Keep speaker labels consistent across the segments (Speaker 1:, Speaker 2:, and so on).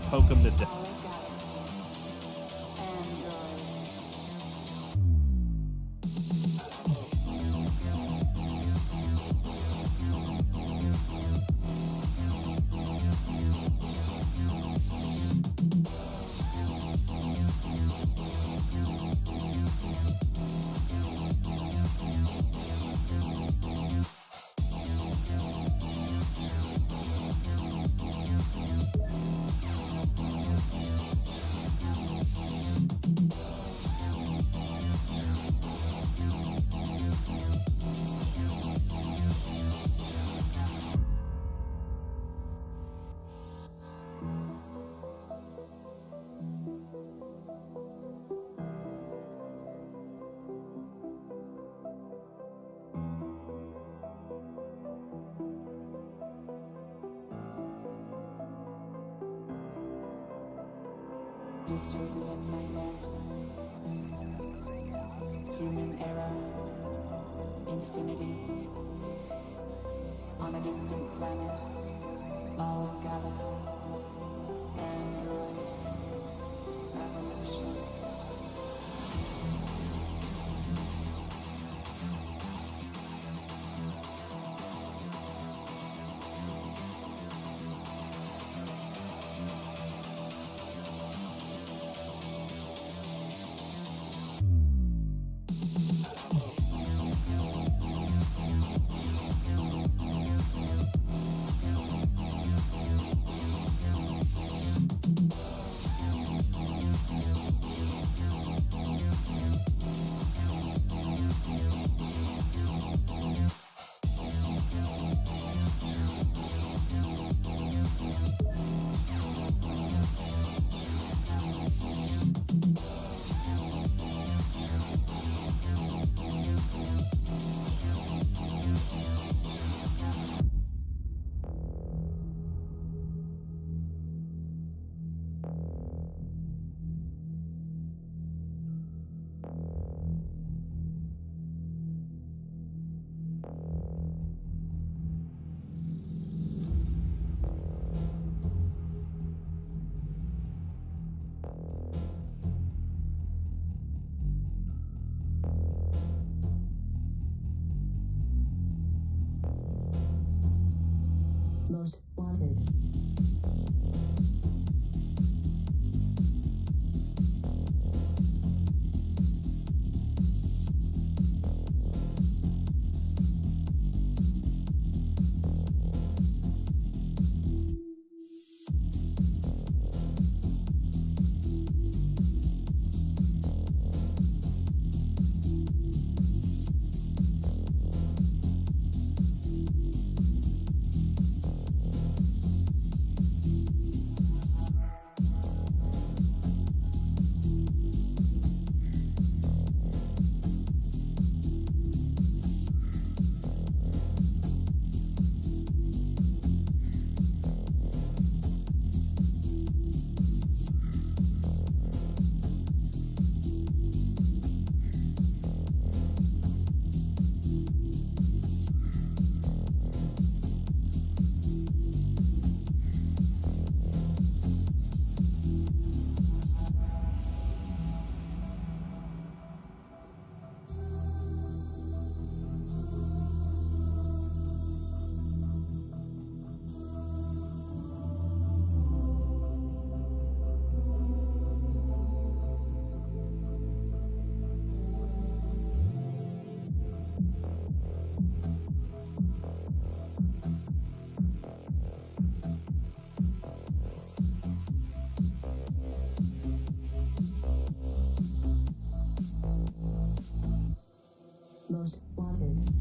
Speaker 1: poke him to death.
Speaker 2: Dystopian nightmares. Human era. Infinity. On a distant planet. Our galaxy. Android. Revolution. Most wanted. Most wanted.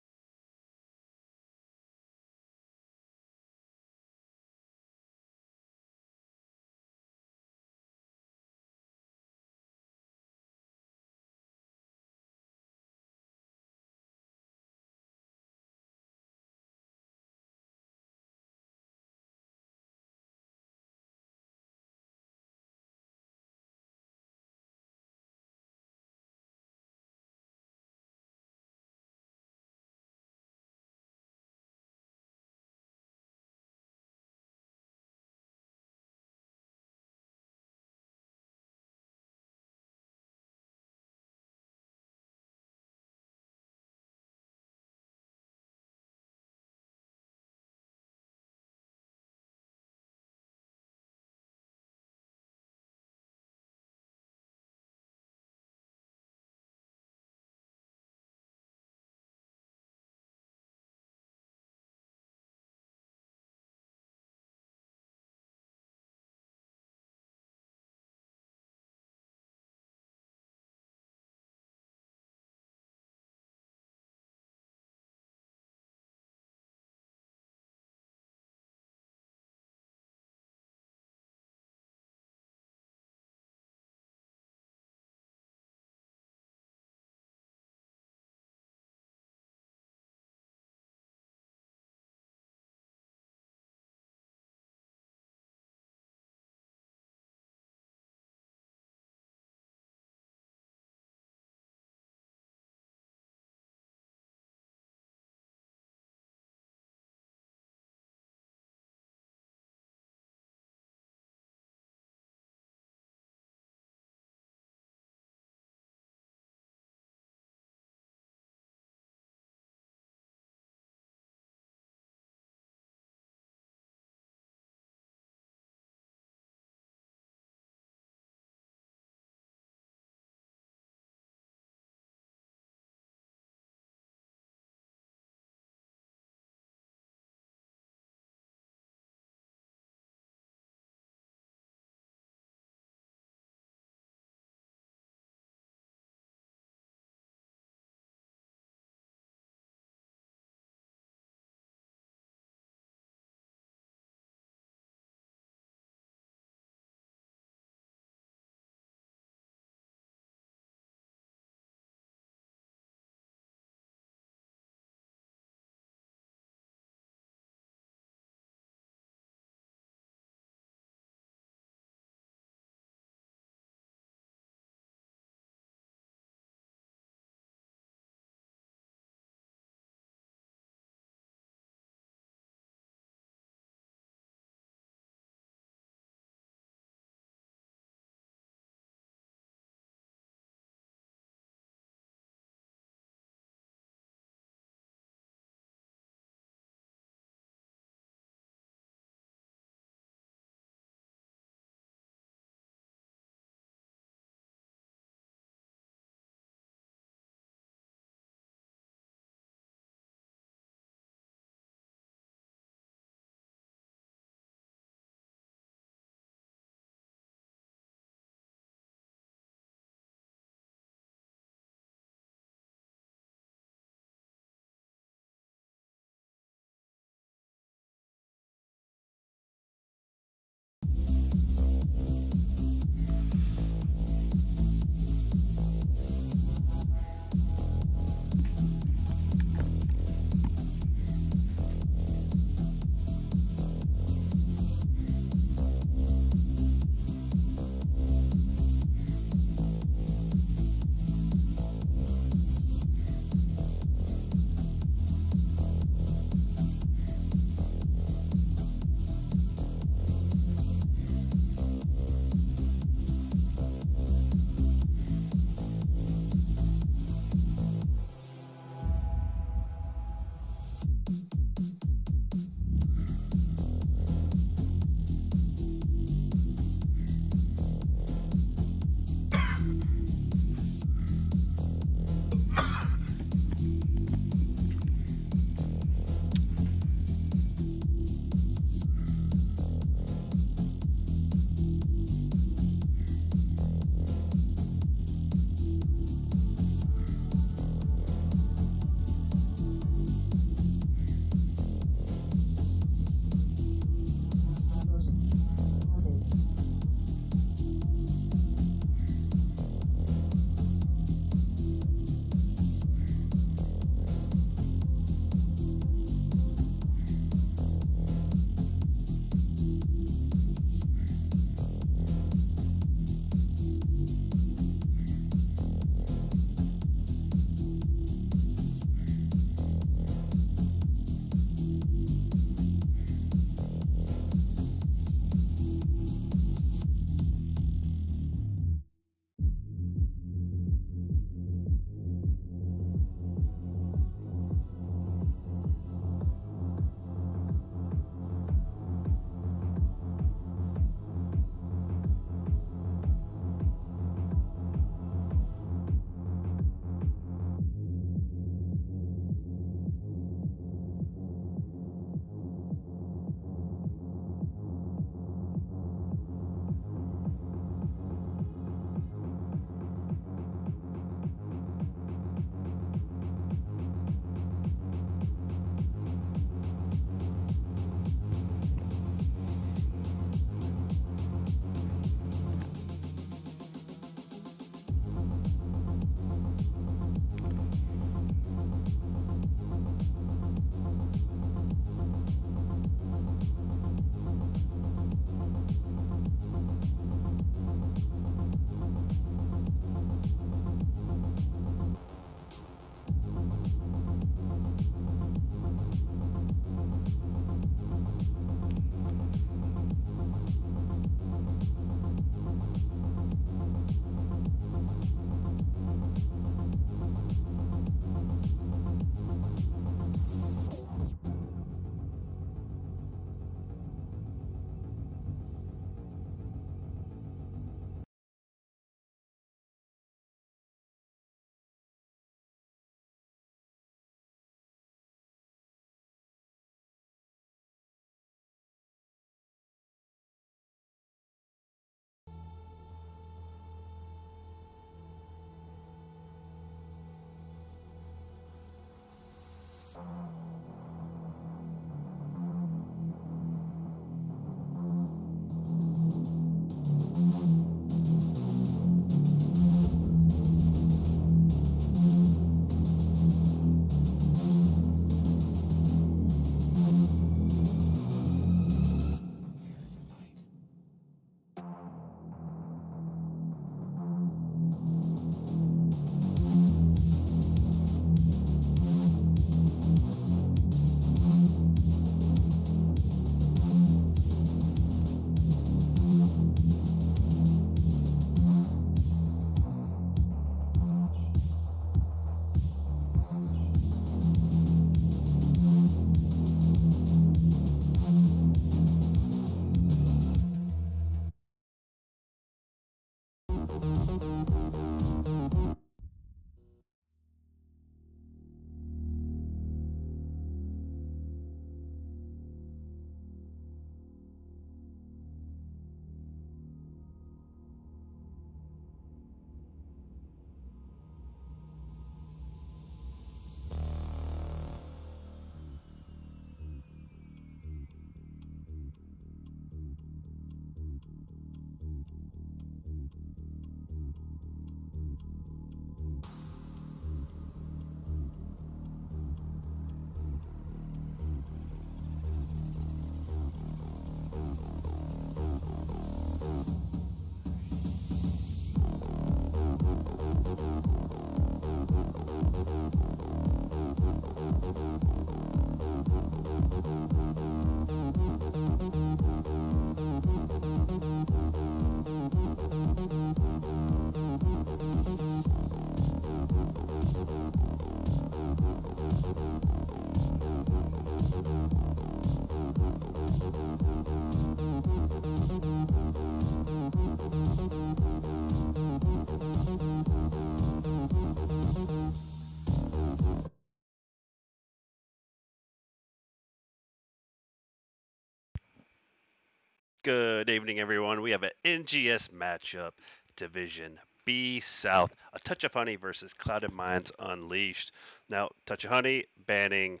Speaker 1: Good evening, everyone. We have an NGS matchup, Division B South, a Touch of Honey versus Clouded Minds Unleashed. Now, Touch of Honey banning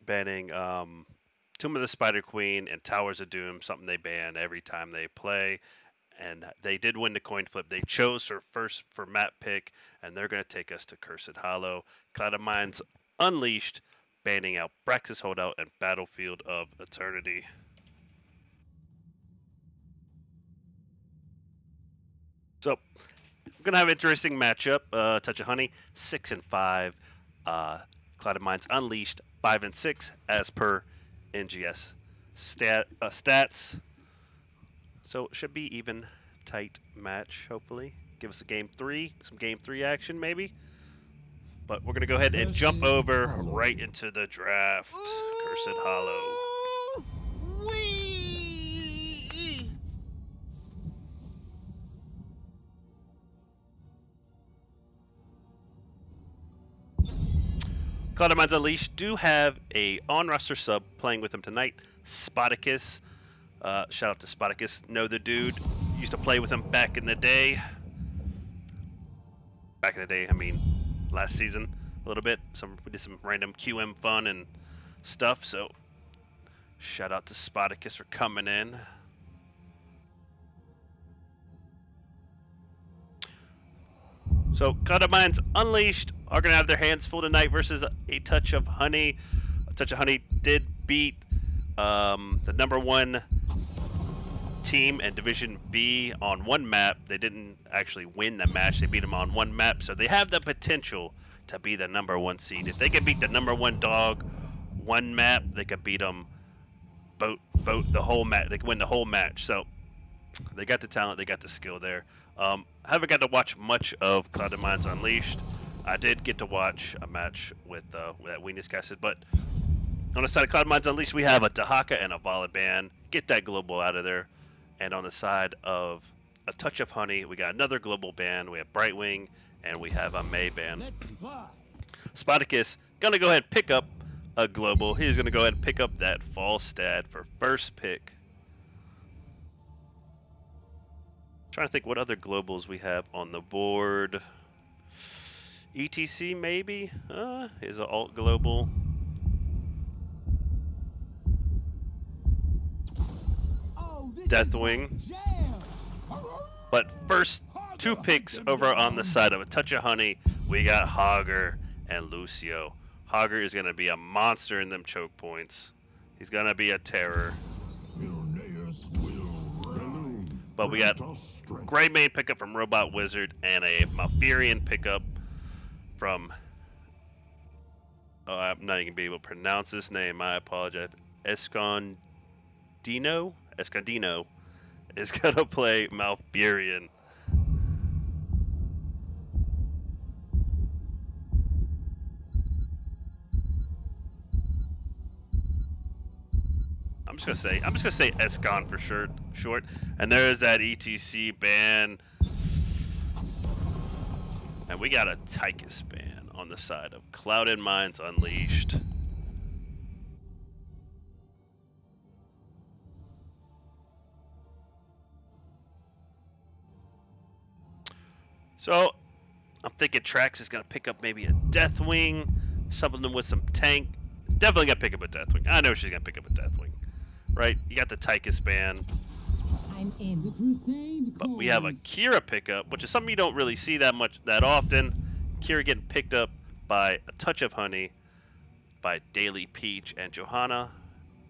Speaker 1: Tomb of the Spider Queen and Towers of Doom, something they ban every time they play. And they did win the coin flip. They chose her first for map pick, and they're going to take us to Cursed Hollow. Clouded Minds Unleashed, banning out Braxis Holdout and Battlefield of Eternity. So we're gonna have an interesting matchup. Touch of Honey, 6-5. Clouded Minds Unleashed, 5-6, as per NGS stats. So it should be even tight match. Hopefully, give us a some game three action maybe. But we're gonna go ahead and jump over right into the draft. Cursed Hollow.
Speaker 3: Wee!
Speaker 1: Clouded Minds Unleashed do have a on-roster sub playing with them tonight, Spoticus. Shout out to Spoticus. Know the dude. Used to play with him back in the day. Back in the day, I mean, last season a little bit. We did some random QM fun and stuff. So, shout out to Spoticus for coming in. So, Clouded Minds Unleashed are going to have their hands full tonight versus a Touch of Honey. A Touch of Honey did beat the #1 team in Division B on one map. They didn't actually win the match. They beat them on one map, so they have the potential to be the #1 seed. If they can beat the #1 dog one map, they could beat them both the whole match. They can win the whole match. So they got the talent, they got the skill there. I haven't got to watch much of Clouded Minds Unleashed. I did get to watch a match with that Weenus casted, but on the side of Clouded Minds Unleashed, we have a Dahaka and a Volibear. Get that global out of there. And on the side of a Touch of Honey, we got another global ban. We have Brightwing, and we have a May ban. Spoticus gonna go ahead and pick up a global. He's gonna go ahead and pick up that Falstad for first pick. Trying to think what other globals we have on the board. ETC maybe is an alt global. Deathwing. But first two picks over on the side of a Touch of Honey, we got Hogger and Lucio. Hogger is going to be a monster in them choke points. He's going to be a terror. But we got Gray Main pickup from Robot Wizard and a Malfurion pickup from... Oh, I'm not even going to be able to pronounce this name. I apologize. Escondino is going to play Malfurion. I'm just gonna say Escon for short. And there's that ETC ban. And we got a Tychus ban on the side of Clouded Minds Unleashed. So, I'm thinking Trax is going to pick up maybe a Deathwing, something with some tank. Definitely going to pick up a Deathwing. I know she's going to pick up a Deathwing. Right? You got the Tychus ban.
Speaker 3: I'm in. The crusade
Speaker 1: but we have a Kira pickup, which is something you don't really see that often. Kira getting picked up by a Touch of Honey, by Daily Peach, and Johanna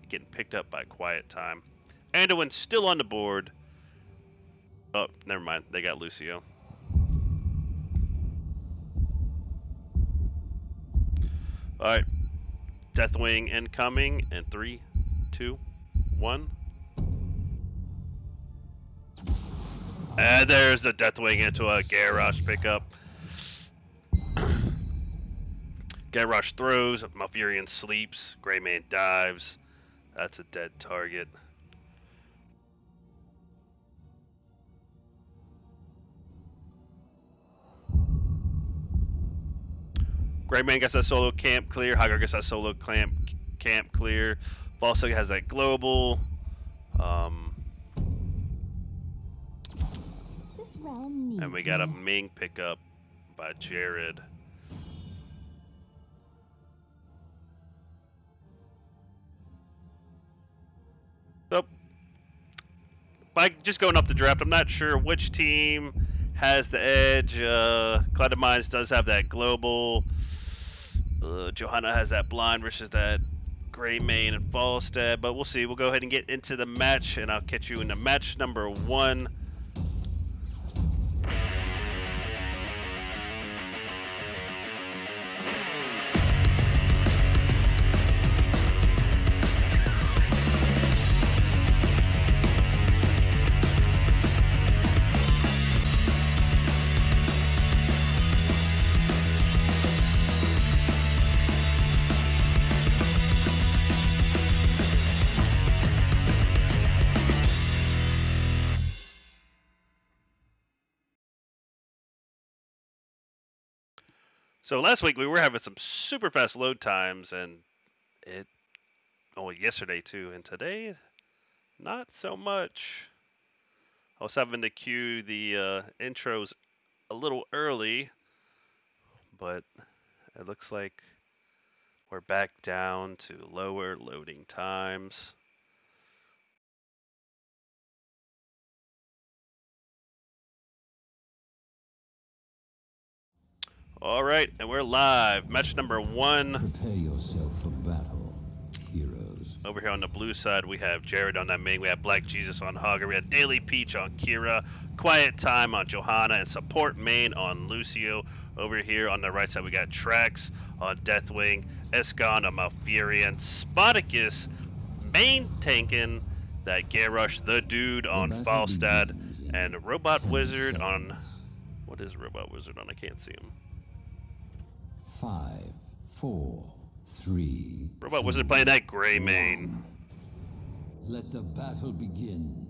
Speaker 1: getting picked up by Quiet Time. Anduin's still on the board. Oh, never mind. They got Lucio. Alright. Deathwing incoming in 3, 2, 1. And there's the Deathwing into a Garrosh pickup. Garrosh throws, Malfurion sleeps, Greymane dives. That's a dead target. Greymane gets that solo camp clear. Hagar gets that solo camp clear. Falstad has that global.
Speaker 3: This realm needs
Speaker 1: And we got a
Speaker 3: me.
Speaker 1: Ming pickup by Jared. So, by just going up the draft, I'm not sure which team has the edge. Clouded Minds does have that global. Johanna has that blind versus that Greymane and Falstad, but we'll see. We'll go ahead and get into the match, and I'll catch you in the match number 1. So last week we were having some super fast load times, and yesterday too, and today not so much. I was having to cue the intros a little early, but it looks like we're back down to lower loading times. All right, and we're live. Match number 1.
Speaker 4: Prepare yourself for battle, heroes.
Speaker 1: Over here on the blue side, we have Jared on that Ming. We have Black Jesus on Hagar. We have Daily Peach on Kira. Quiet Time on Johanna. And Support Main on Lucio. Over here on the right side, we got Trax on Deathwing. Escon on Malfurion. Spartacus main tanking that Garrosh the Dude on Falstad. And Robot Wizard on... What is Robot Wizard on? I can't see him.
Speaker 4: 5, 4, 3.
Speaker 1: Robot Wizard playing that Greymane.
Speaker 4: Let the battle begin.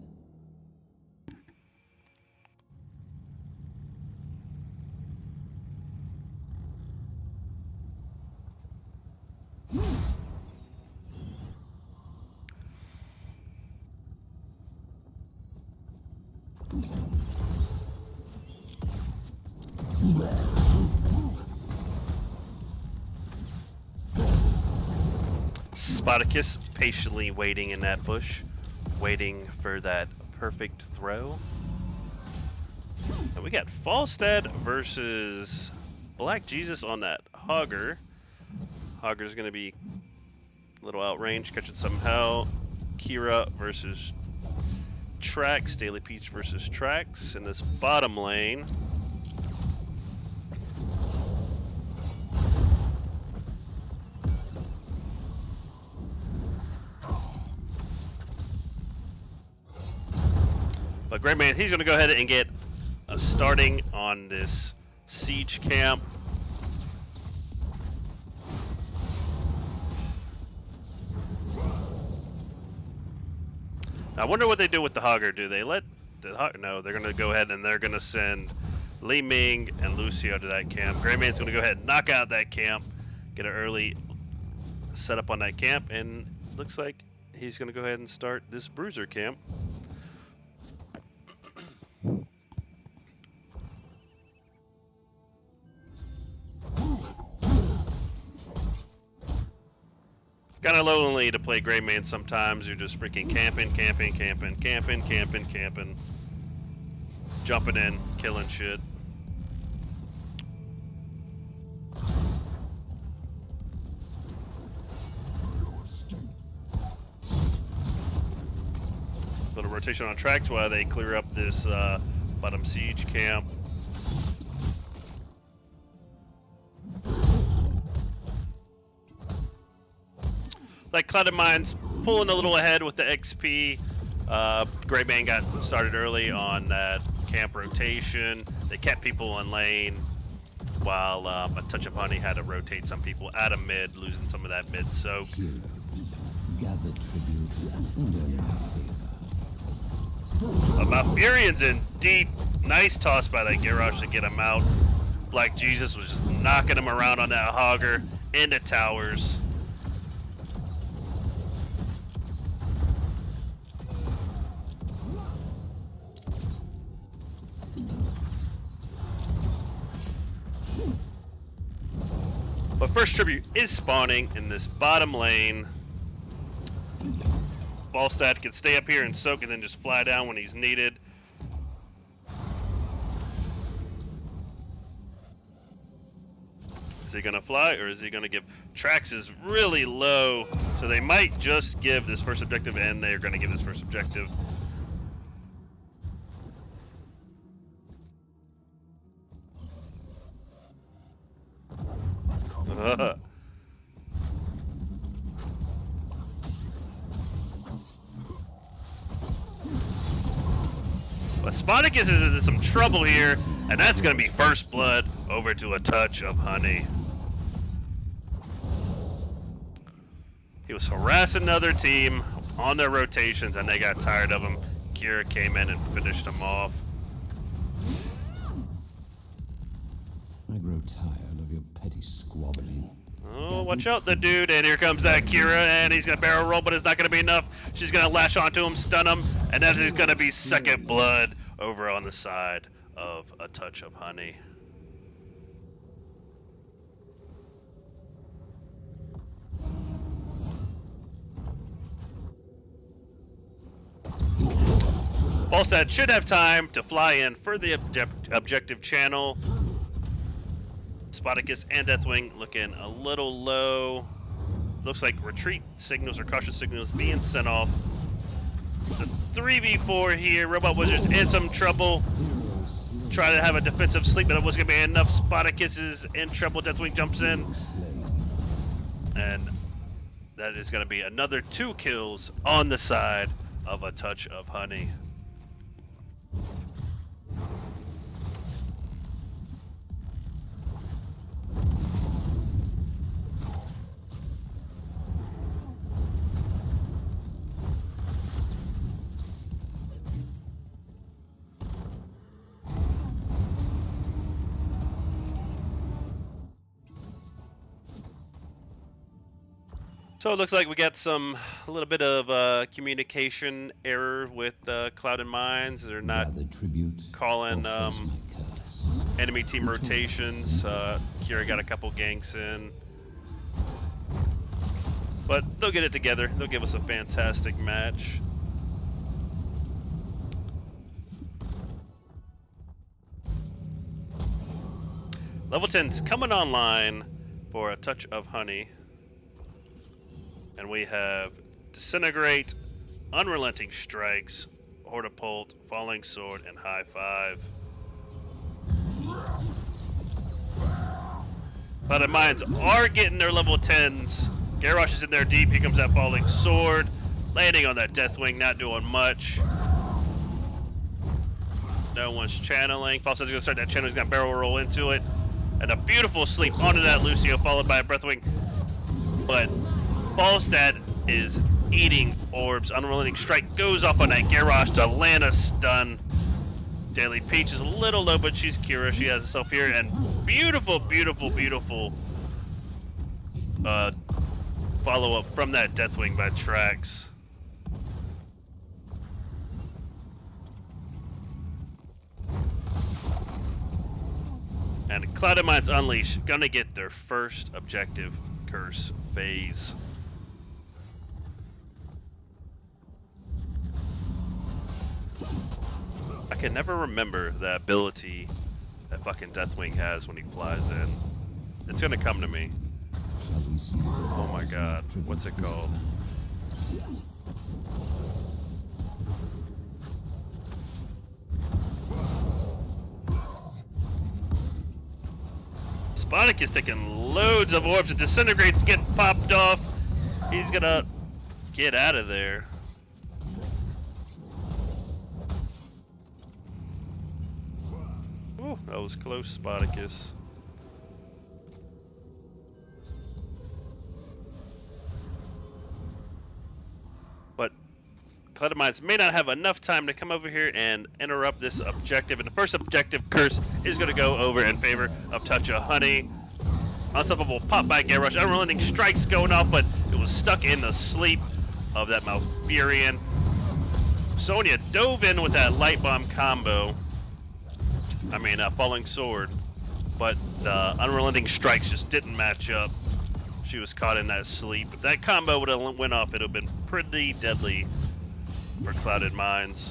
Speaker 1: Spartacus patiently waiting in that bush, waiting for that perfect throw. And we got Falstad versus Black Jesus on that Hagar. Hagar's going to be a little outrange, catching some hell. Kira versus Trax. Daily Peach versus Trax in this bottom lane. But Greymane, he's going to go ahead and get a starting on this siege camp. Now, I wonder what they do with the Hagar. Do they let the Hagar? No, they're going to go ahead and they're going to send Li Ming and Lucio to that camp. Greymane's going to go ahead and knock out that camp, get an early setup on that camp, and looks like he's going to go ahead and start this Bruiser camp. Kind of lonely to play Greymane sometimes. You're just freaking camping, jumping in, killing shit. Little rotation on tracks while they clear up this bottom siege camp. Like Clouded Minds pulling a little ahead with the XP. Great Man got started early on that camp rotation. They kept people in lane, while a Touch of Honey had to rotate some people out of mid, losing some of that mid soak.
Speaker 4: Heroes, gather tribute and earn my favor.
Speaker 1: Malfurion's in deep. Nice toss by that Garrosh to get him out. Black Jesus was just knocking him around on that Hogger into towers. But first tribute is spawning in this bottom lane. Falstad can stay up here and soak and then just fly down when he's needed. Is he gonna fly or is he gonna give? Trax is really low, so they might just give this first objective, and they're gonna give this first objective. But Spartacus is in some trouble here, and that's going to be first blood over to a Touch of Honey. He was harassing another team on their rotations, and they got tired of him. Kira came in and finished him off.
Speaker 4: I grow tired of your petty squabbling.
Speaker 1: Oh, watch out, the dude. And here comes that Kira, and he's going to barrel roll, but it's not going to be enough. She's going to lash onto him, stun him, and that is going to be second blood over on the side of a Touch of Honey. Falstad should have time to fly in for the objective channel. Spartacus and Deathwing looking a little low. Looks like retreat signals or cautious signals being sent off. The 3v4 here. Robot Wizards in some trouble. Try to have a defensive sleep, but it wasn't going to be enough. Spartacus is in trouble. Deathwing jumps in. And that is going to be another 2 kills on the side of a Touch of Honey. So it looks like we got a little bit of communication error with Clouded Minds. They're not calling enemy team rotations. Kira got a couple ganks in. But they'll get it together. They'll give us a fantastic match. Level 10's coming online for a Touch of Honey. And we have Disintegrate, Unrelenting Strikes, Hortipult, Falling Sword, and High Five. Clouded Minds are getting their level 10s. Garrosh is in there deep. Here comes that Falling Sword. Landing on that Deathwing, not doing much. No one's channeling. Falstad's going to start that channel. He's going to barrel roll into it. And a beautiful sleep onto that Lucio, followed by a Breathwing. But Falstad is eating orbs. Unrelenting Strike goes off on that Garrosh to land a stun. Daily Peach is a little low, but she's Kira. She has herself here. And beautiful, beautiful, beautiful follow-up from that Deathwing by Trax. And Clouded Minds Unleashed gonna get their first objective curse phase. I can never remember the ability that fucking Deathwing has when he flies in. It's gonna come to me. Oh my god, what's it called? Spartacus taking loads of orbs and Disintegrates get popped off. He's gonna get out of there. Ooh, that was close, Spartacus. But Clouded Minds may not have enough time to come over here and interrupt this objective. And the first objective, Curse, is going to go over in favor of Touch of Honey. Unstoppable pop by Garrosh. Unrelenting strikes going off, but it was stuck in the sleep of that Malfurion. Sonya dove in with that light bomb combo. Falling sword. But the unrelenting strikes just didn't match up. She was caught in that sleep. If that combo would have went off, it would have been pretty deadly for Clouded Minds.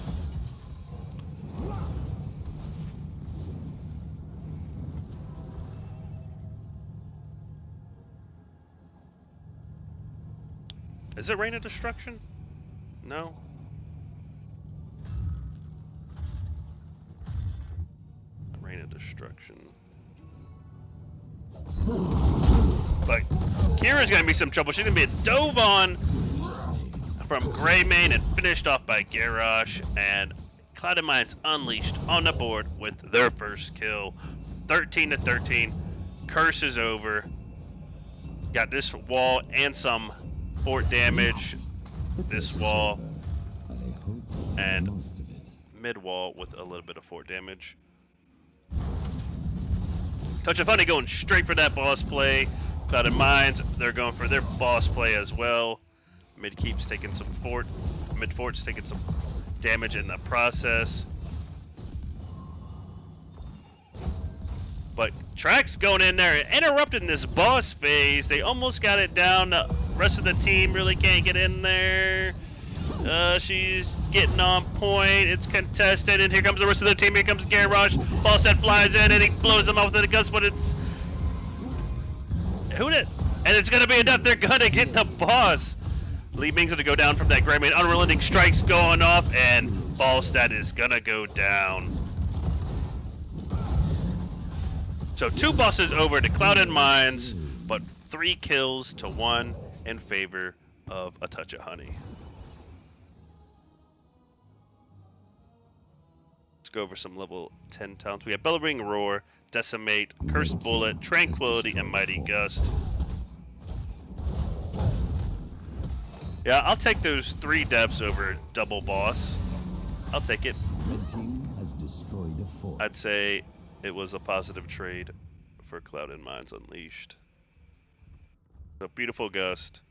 Speaker 1: Is it Rain of Destruction? No. Rain of Destruction. But Kira's gonna be some trouble. She's gonna be dove on from Greymane and finished off by Garrosh, and Clouded Minds Unleashed on the board with their first kill. 13-13. Curse is over. Got this wall and some fort damage. This wall and mid wall with a little bit of fort damage. Touch of Honey going straight for that boss play. Clouded Minds, they're going for their boss play as well. Mid keeps taking some fort. Mid fort's taking some damage in the process. But Trax going in there and interrupting this boss phase. They almost got it down. The rest of the team really can't get in there. She's getting on point. It's contested, and here comes the rest of the team. Here comes Garrosh. Falstad flies in, and he blows him off with the guts, but it's... Who did? And it's going to be enough. They're going to get the boss. Li Ming's going to go down from that Greymane. Unrelenting strikes going off, and Falstad is going to go down. So 2 bosses over to Clouded Minds, but 3 kills to 1 in favor of A Touch of Honey. Let's go over some level 10 talents. We have Bellowing Roar, Decimate, Cursed Bullet, Tranquility, and Mighty Gust. Yeah, I'll take those 3 depths over double boss. I'll take it.
Speaker 4: Red team has destroyed a fort.
Speaker 1: I'd say it was a positive trade for Clouded Minds Unleashed. So beautiful Gust.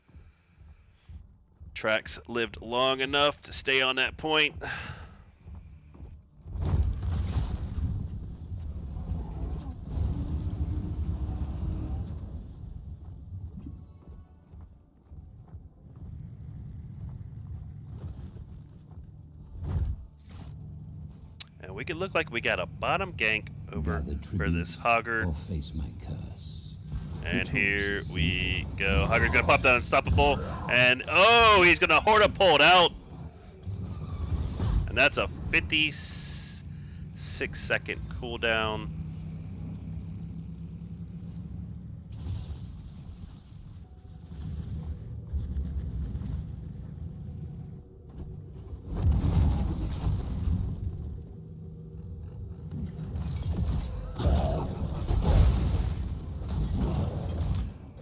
Speaker 1: Trax lived long enough to stay on that point. And we could look like we got a bottom gank over for this Hoggard.
Speaker 4: Or face my curse.
Speaker 1: And here we go. Hoggard's gonna pop that Unstoppable, and oh, he's gonna Horda pull it out. And that's a 56-second cooldown.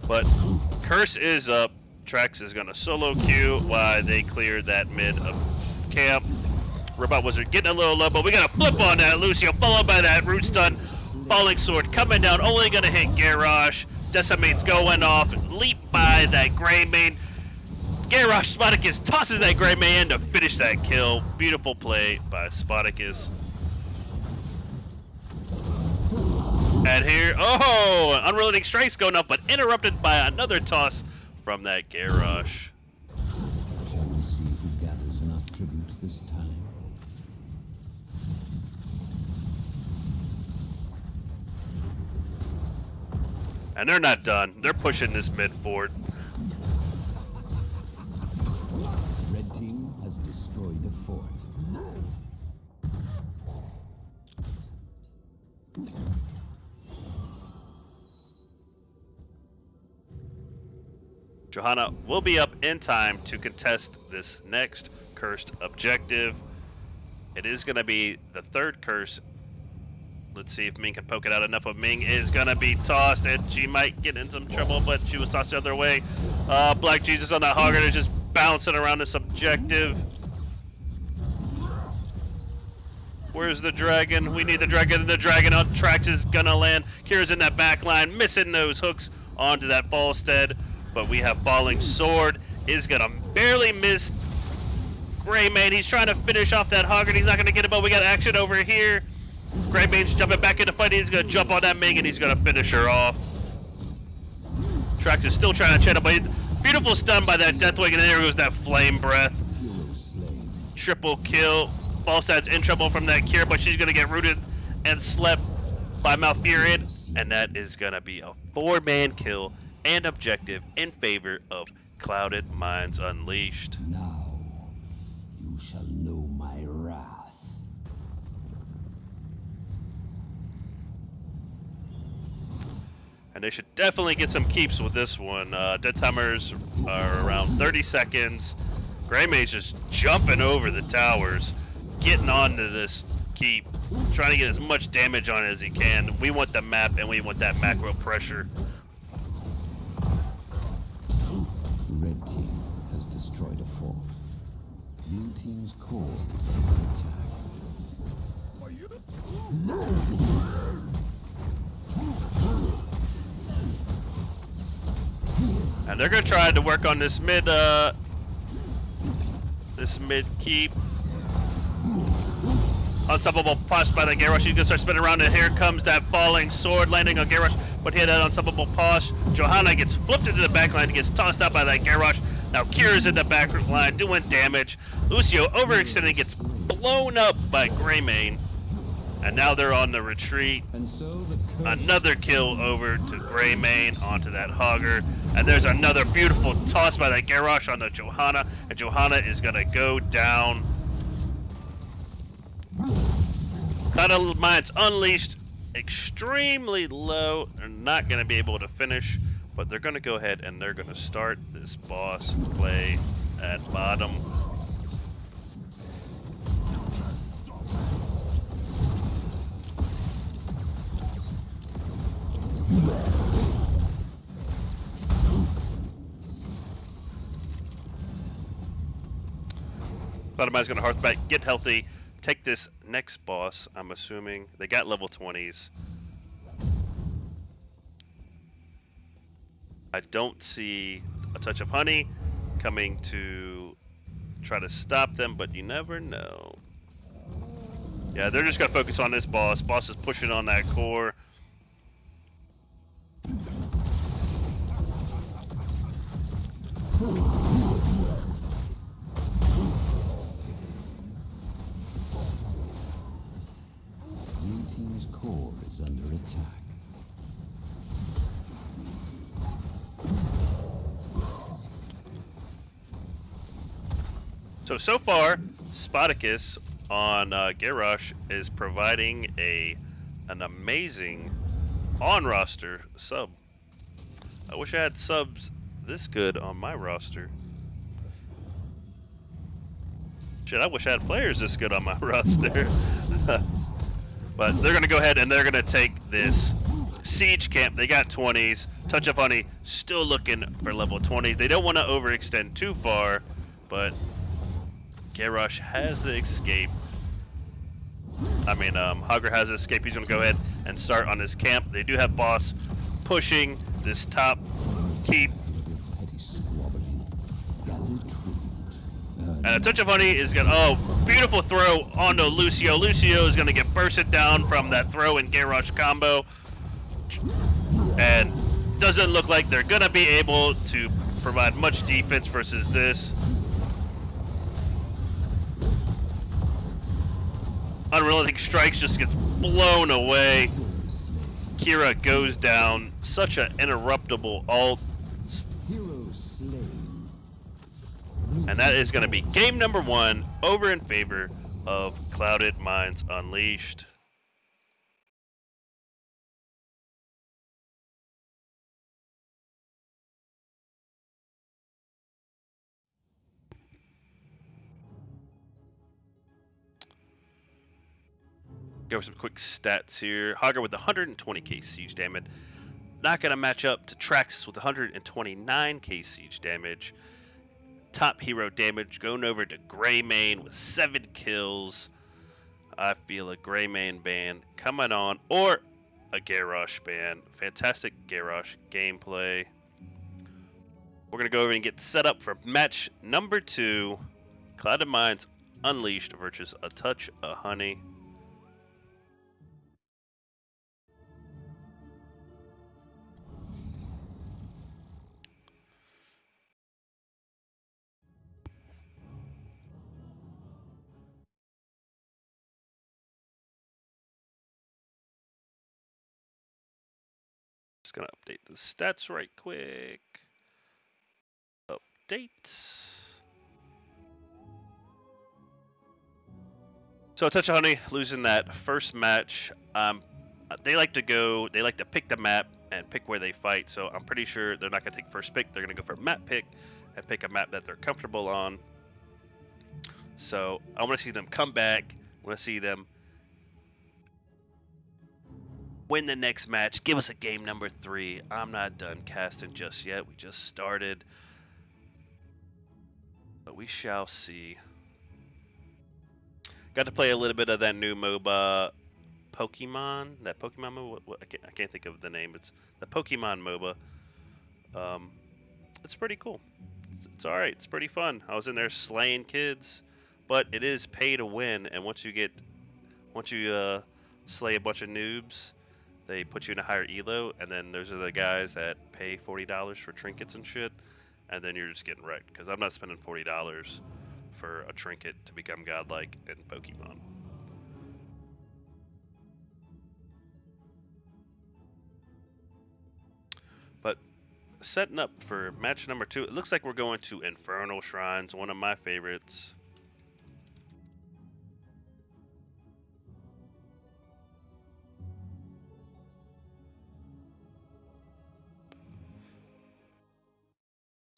Speaker 1: But Curse is up. Trax is going to solo queue while they clear that mid of camp. Robot Wizard getting a little low, but we got a flip on that. Lucio followed by that Root Stun. Falling Sword coming down, only going to hit Garrosh. Decimate's going off. Leap by that Greymane. Garrosh Spartacus tosses that Greymane in to finish that kill. Beautiful play by Spartacus. And here, oh, Unrelenting Strikes going up, but interrupted by another toss from that Garrosh.
Speaker 4: Shall we see who gathers enough tribute this time?
Speaker 1: And they're not done. They're pushing this mid fort.
Speaker 4: Red team has destroyed a fort.
Speaker 1: Johanna will be up in time to contest this next cursed objective. It is going to be the third curse. Let's see if Ming can poke it out enough. Of Ming is going to be tossed, and she might get in some trouble, but she was tossed the other way. Black Jesus on that Hogger is just bouncing around this objective. Where's the dragon? We need the dragon, and the dragon on tracks is going to land. Kira's in that back line, missing those hooks onto that Falstead, but we have Falling Sword is going to barely miss Greymane. He's trying to finish off that Hogger, and he's not going to get it, but we got action over here. Greymane's jumping back into fight. He's going to jump on that Ming, and he's going to finish her off. Trax is still trying to channel, but beautiful stun by that Deathwing, and there goes that Flame Breath. Triple kill. Falstad's in trouble from that cure, but she's going to get rooted and slept by Malfurion, and that is going to be a 4-man kill and objective in favor of Clouded Minds Unleashed.
Speaker 4: Now, you shall know my wrath.
Speaker 1: And they should definitely get some keeps with this one. Dead timers are around 30 seconds. Greymane's just jumping over the towers, getting onto this keep, trying to get as much damage on it as he can. We want the map, and we want that macro pressure.
Speaker 4: Red team has destroyed a fort. Blue team's core is under attack.
Speaker 1: And they're gonna try to work on this mid keep. Unstoppable Posh by the Garrosh. He's gonna start spinning around, and here comes that Falling Sword landing on Garrosh, but he had that Unstoppable Posh. Johanna gets flipped into the back line and gets tossed out by that Garrosh. Now Kira's in the back line doing damage. Lucio overextended, gets blown up by Greymane. And now they're on the retreat.
Speaker 4: And so the curse
Speaker 1: Another kill over to Greymane onto that Hogger. And there's another beautiful toss by that Garrosh on the Johanna. And Johanna is going to go down. Clouded Minds Unleashed, extremely low. They're not going to be able to finish. But they're going to go ahead and they're going to start this boss play at bottom. Clouded Minds going to hearth back, get healthy, take this next boss. I'm assuming they got level 20s. I don't see a Touch of Honey coming to try to stop them, but you never know. Yeah, they're just going to focus on this boss. Boss is pushing on that core.
Speaker 4: Blue team's core is under attack.
Speaker 1: So far, Spartacus on Garrosh is providing an amazing on-roster sub. I wish I had subs this good on my roster. Shit, I wish I had players this good on my roster. But they're going to go ahead and they're going to take this Siege Camp. They got 20s. Touch of Honey still looking for level 20s. They don't want to overextend too far, but Garrosh has the escape. Hogger has the escape. He's going to go ahead and start on his camp. They do have boss pushing this top keep.
Speaker 4: Petty squabbling. Gather tribute.
Speaker 1: And a Touch of Honey is going to, oh, beautiful throw onto Lucio. Lucio is going to get bursted down from that throw and Garrosh combo. And doesn't look like they're going to be able to provide much defense versus this. Unrelenting Strikes just gets blown away. Kira goes down. Such an interruptible ult.
Speaker 4: Hero slain.
Speaker 1: And that is going to be game number 1 over in favor of Clouded Minds Unleashed. Go over some quick stats here. Hogger with 120k siege damage. Not going to match up to Traxxas with 129k siege damage. Top hero damage going over to Greymane with 7 kills. I feel a Greymane ban coming on, or a Garrosh ban. Fantastic Garrosh gameplay. We're going to go over and get set up for match number 2. Clouded Minds Unleashed versus A Touch of Honey. Just going to update the stats right quick. Update. So Touch of Honey losing that first match. They like to pick the map and pick where they fight. So I'm pretty sure they're not going to take first pick. They're going to go for a map pick and pick a map that they're comfortable on. So I want to see them come back. I want to see them win the next match. Give us a game number 3. I'm not done casting just yet. We just started. But we shall see. Got to play a little bit of that new MOBA Pokemon. That Pokemon MOBA? I can't think of the name. It's the Pokemon MOBA. It's pretty cool. It's alright. It's pretty fun. I was in there slaying kids. But it is pay to win. And once you slay a bunch of noobs, they put you in a higher elo. And then those are the guys that pay $40 for trinkets and shit. And then you're just getting wrecked. Because I'm not spending $40 for a trinket to become godlike in Pokemon. But setting up for match number 2, it looks like we're going to Infernal Shrines, one of my favorites.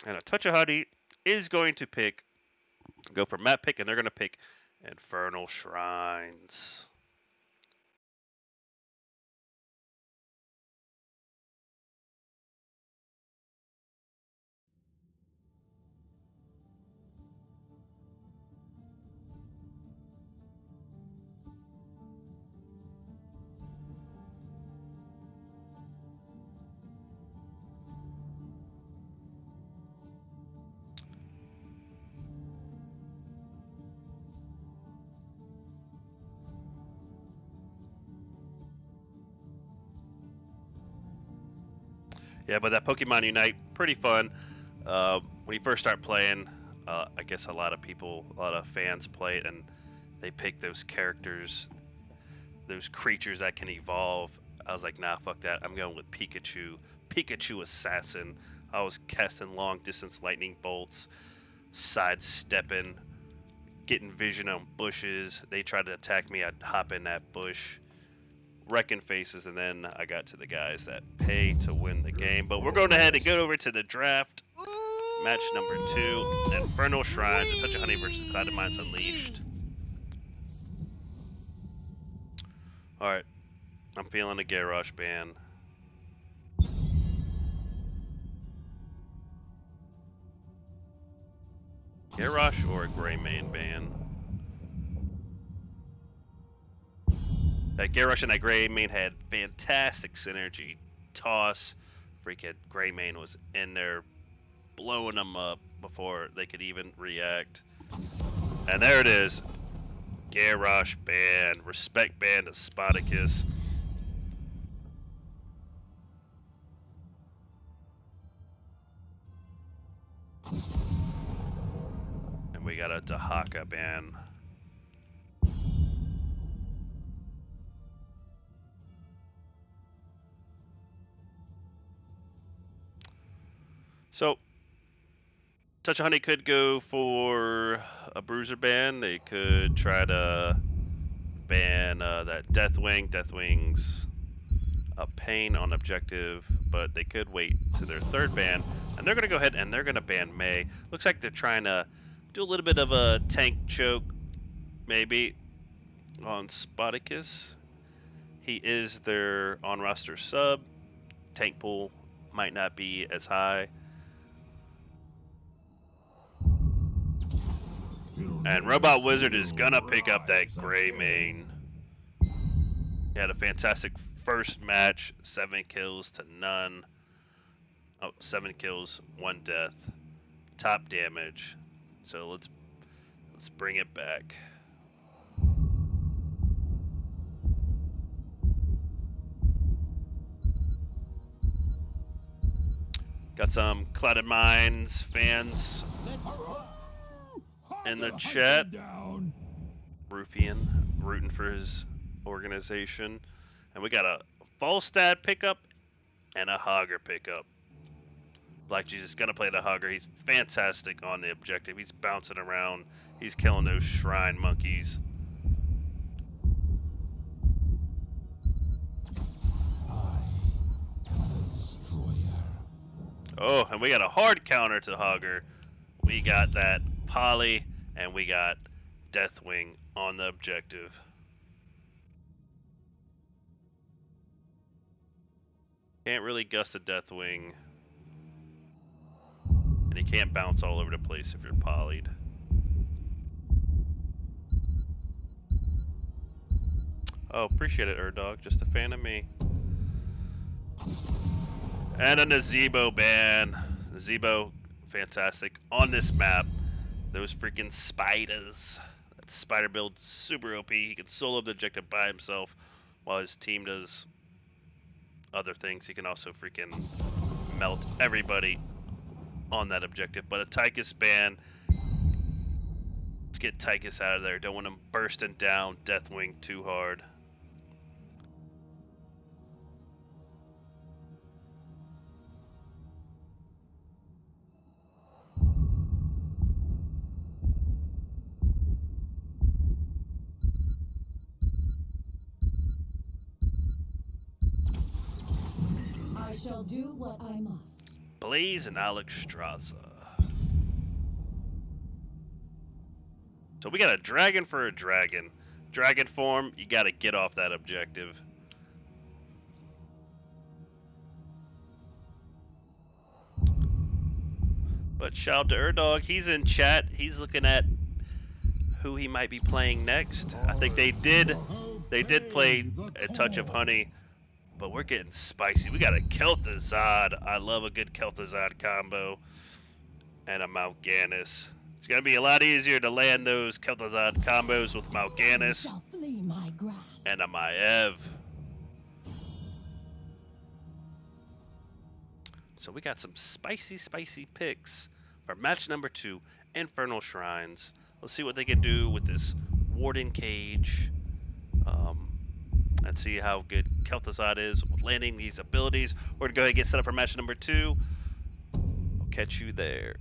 Speaker 1: And A Touch of Honey is going to go for map pick, and they're going to pick Infernal Shrines. Yeah, but that Pokemon Unite, pretty fun. When you first start playing, I guess a lot of fans play it, and they pick those characters, those creatures that can evolve. I was like, nah, fuck that. I'm going with Pikachu. Pikachu Assassin. I was casting long distance lightning bolts, sidestepping, getting vision on bushes. They tried to attack me, I'd hop in that bush, wrecking faces, and then I got to the guys that pay to win the game. But we're going ahead and go over to the draft. Match number 2, Infernal Shrines, A Touch of Honey versus Clouded Minds Unleashed. Alright, I'm feeling a Garrosh ban. Garrosh or a Greymane ban? That Garrosh and that Greymane had fantastic synergy. Toss, freaking Greymane was in there blowing them up before they could even react. And there it is. Garrosh ban. Respect ban to Spartacus. And we got a Dahaka ban. So, Touch of Honey could go for a Bruiser ban. They could try to ban that Deathwing. Deathwing's a pain on objective, but they could wait to their 3rd ban. And they're going to go ahead and they're going to ban Mei. Looks like they're trying to do a little bit of a tank choke, maybe, on Spartacus. He is their on-roster sub. Tank pool might not be as high. And Robot Wizard is gonna pick up that gray main. He had a fantastic first match, 7 kills to none. Oh, 7 kills, 1 death. Top damage. So let's bring it back. Got some Clouded Minds fans in the chat. Rufian rooting for his organization. And we got a Falstad pickup and a Hogger pickup. Black Jesus gonna play the Hogger. He's fantastic on the objective. He's bouncing around. He's killing those shrine monkeys. Oh, and we got a hard counter to Hogger. We got that Poly, and we got Deathwing on the objective. Can't really gust a Deathwing. And you can't bounce all over the place if you're polyed. Oh, appreciate it, Erdog. Just a fan of me. And a Nazebo ban. Nazebo, fantastic. On this map, those freaking spiders. That spider build, super OP. He can solo the objective by himself while his team does other things. He can also freaking melt everybody on that objective. But a Tychus ban. Let's get Tychus out of there. Don't want him bursting down Deathwing too hard.
Speaker 3: I shall do what I must.
Speaker 1: Blaze and Alexstrasza. So we got a dragon for a dragon. Dragon form, you gotta get off that objective. But shout out to Erdog, he's in chat. He's looking at who he might be playing next. I think they did play a touch of honey. But we're getting spicy. We got a Kel'Thuzad. I love a good Kel'Thuzad combo. And a Mal'Ganis. It's going to be a lot easier to land those Kel'Thuzad combos with Mal'Ganis and a Maiev. So we got some spicy picks for match number 2, Infernal Shrines. Let's see what they can do with this Warden Cage. And see how good Kel'Thuzad is with landing these abilities. We're going to go ahead and get set up for match number 2. I'll catch you there.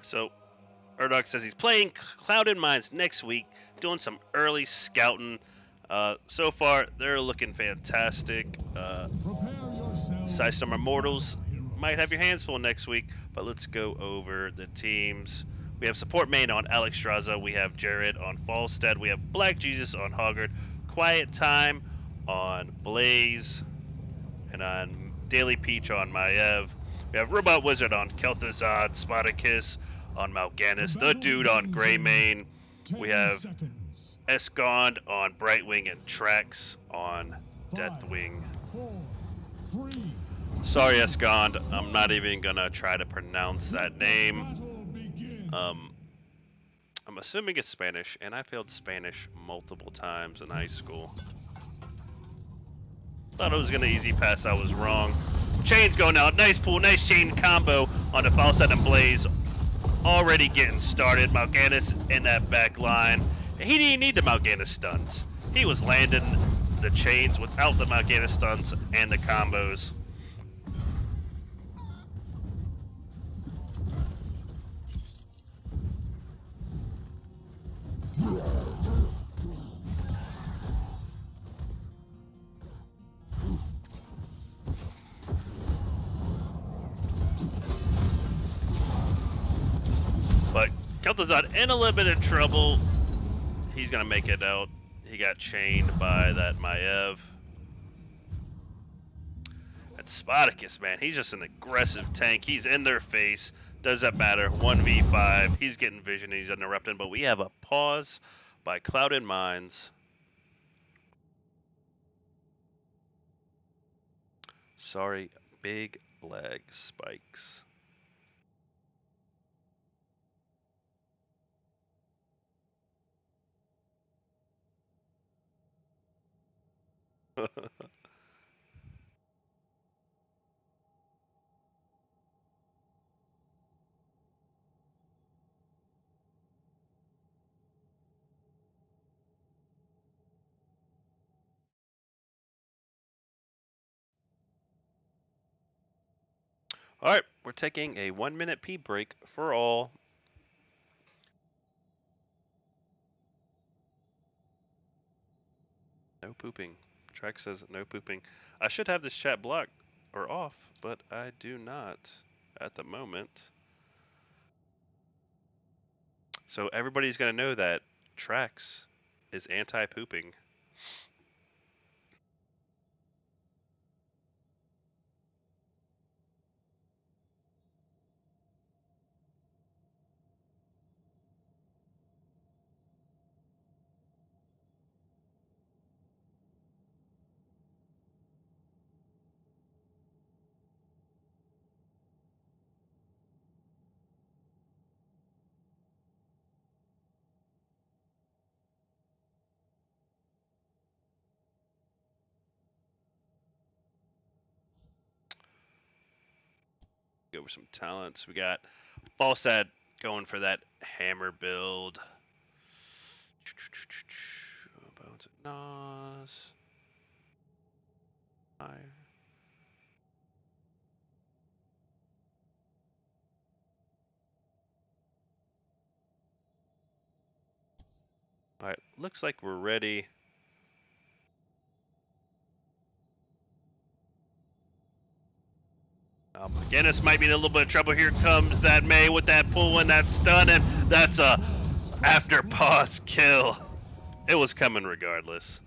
Speaker 1: So, Erdog says he's playing Clouded Minds next week, doing some early scouting. So far, they're looking fantastic. Psystorm Immortals might have your hands full next week, but let's go over the teams. We have support main on Alexstrasza. We have Jared on Falstad. We have Black Jesus on Hoggard. Quiet Time on Blaze. And on Daily Peach on Maiev. We have Robot Wizard on Kel'Thuzad. Spartacus on Mal'Ganis, the dude on Greymane. We have Escond on Brightwing and Trax on Deathwing. Sorry, Escond, I'm not even gonna try to pronounce that name. I'm assuming it's Spanish, and I failed Spanish multiple times in high school. Thought it was gonna easy pass, I was wrong. Chains going out, nice pull, nice chain combo on the Falstad and Blaze. Already getting started. Mal'Ganis in that back line. He didn't need the Mal'Ganis stuns. he was landing the chains without the Mal'Ganis stuns and the combos. But Kel'Thuzad in a little bit of trouble. He's gonna make it out. He got chained by that Maiev. And Spartacus, man, he's just an aggressive tank. He's in their face. Doesn't matter. 1v5. He's getting vision. He's interrupting. But we have a pause by Clouded Minds. Sorry, big leg spikes. Alright, we're taking a 1-minute pee break for all. No pooping. Track says no pooping. I should have this chat blocked or off, but I do not at the moment. So everybody's going to know that Trax is anti-pooping. Go over some talents. We got Falstad going for that hammer build. Bones and Nas. Fire. Alright, looks like we're ready. Mal'Ganis might be in a little bit of trouble. Here comes that Mei with that pull and that stun, and that's a after pause kill. It was coming regardless.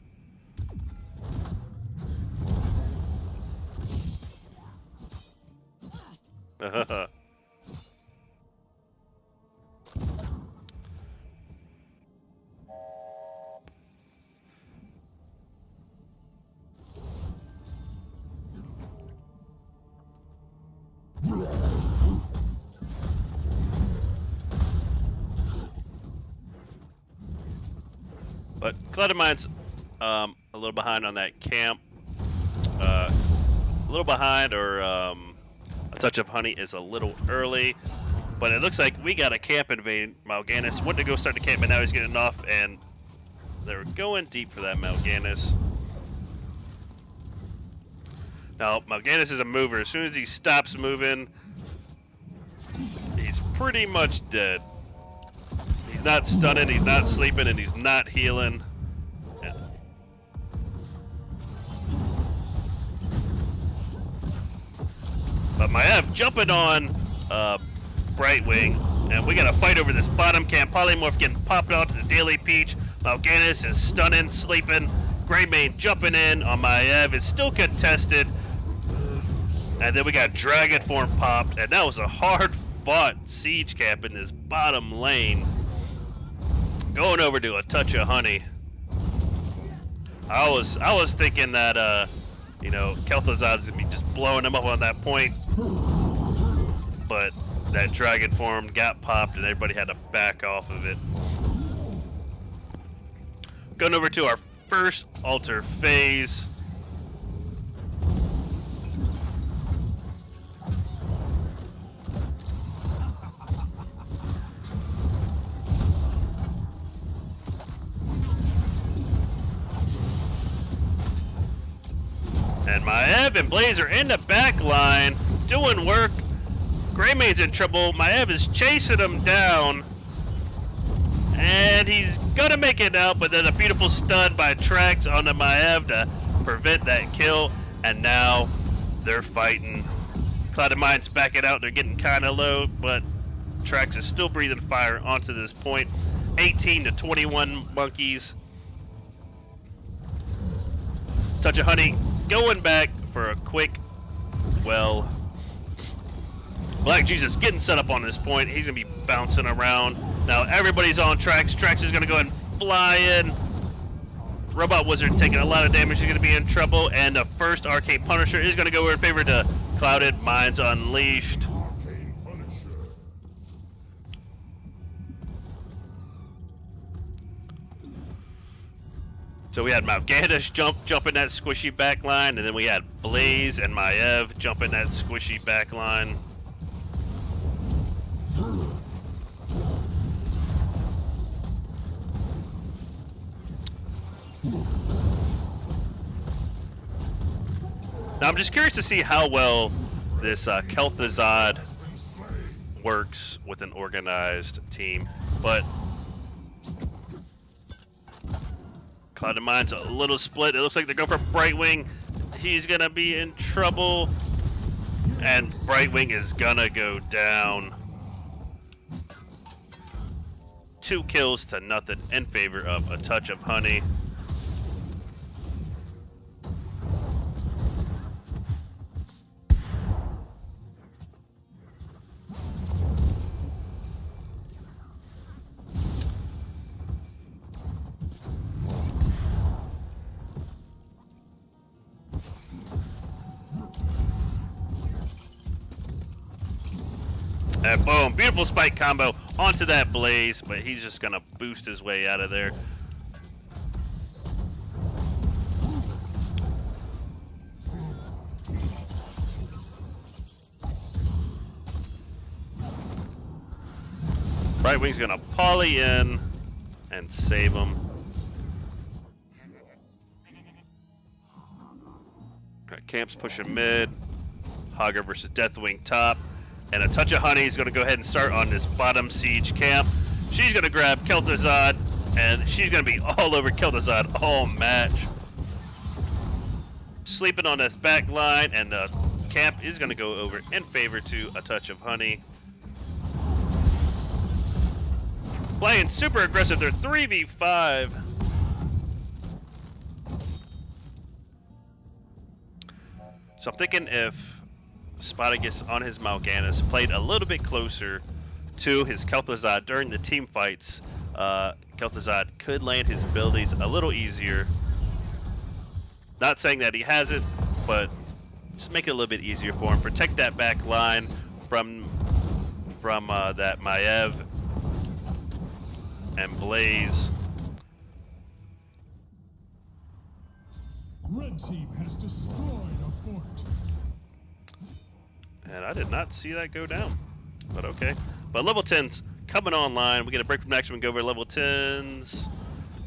Speaker 1: But Clouded Minds a little behind on that camp. A little behind, or a touch of honey is a little early. But it looks like we got a camp invade. Mal'Ganis went to go start the camp, but now he's getting off, and they're going deep for that Mal'Ganis. Now, Mal'Ganis is a mover. As soon as he stops moving, he's pretty much dead. He's not stunning, he's not sleeping, and he's not healing. Yeah. But Maiev jumping on Brightwing, and we got to fight over this bottom camp. Polymorph getting popped out to the Daily Peach. Mal'Ganis is stunning, sleeping. Greymane jumping in on Maiev. It's still contested. And then we got Dragon Form popped, and that was a hard-fought siege camp in this bottom lane. Going over to a touch of honey. I was thinking that you know, Kel'Thuzad's gonna be just blowing him up on that point, but that Dragon Form got popped and everybody had to back off of it. Going over to our first altar phase. And Maev and Blaze are in the back line, doing work. Greymane's in trouble. Maev is chasing him down. And he's gonna make it out, but then a beautiful stun by Trax onto Maev to prevent that kill. And now they're fighting. Clouded Mind's backing out. They're getting kind of low, but Trax is still breathing fire onto this point. 18 to 21 monkeys. Touch of Honey going back for a quick, well, Black Jesus getting set up on this point. He's going to be bouncing around. Now everybody's on Trax. Trax is going to go ahead and fly in. Robot Wizard taking a lot of damage. He's going to be in trouble. And the first Arcane Punisher is going to go in favor to Clouded Minds Unleashed. So we had Mal'Ganis jump in that squishy backline, and then we had Blaze and Maev jump in that squishy backline. Now I'm just curious to see how well this Kel'Thuzad works with an organized team, but Clouded Mind's a little split. It looks like they're going for Brightwing. He's gonna be in trouble, and Brightwing is gonna go down. 2 kills to nothing in favor of a Touch of Honey. And boom, beautiful spike combo onto that Blaze, but he's just gonna boost his way out of there. Brightwing's gonna poly in and save him. Alright, Camp's pushing mid. Hogger versus Deathwing top. And a Touch of Honey is going to go ahead and start on this bottom siege camp. She's going to grab Kel'Thuzad, and she's going to be all over Kel'Thuzad all match. Sleeping on this back line, and the camp is going to go over in favor to a Touch of Honey. Playing super aggressive. They're 3v5. So I'm thinking if Spartacus on his Mal'Ganis played a little bit closer to his Kel'Thuzad during the team fights, Kel'Thuzad could land his abilities a little easier. Not saying that he hasn't, but just make it a little bit easier for him. Protect that back line from that Maev and Blaze.
Speaker 5: Red team has destroyed a fort.
Speaker 1: And I did not see that go down, but okay. But level 10's coming online. We get a break from action. We go over level 10s.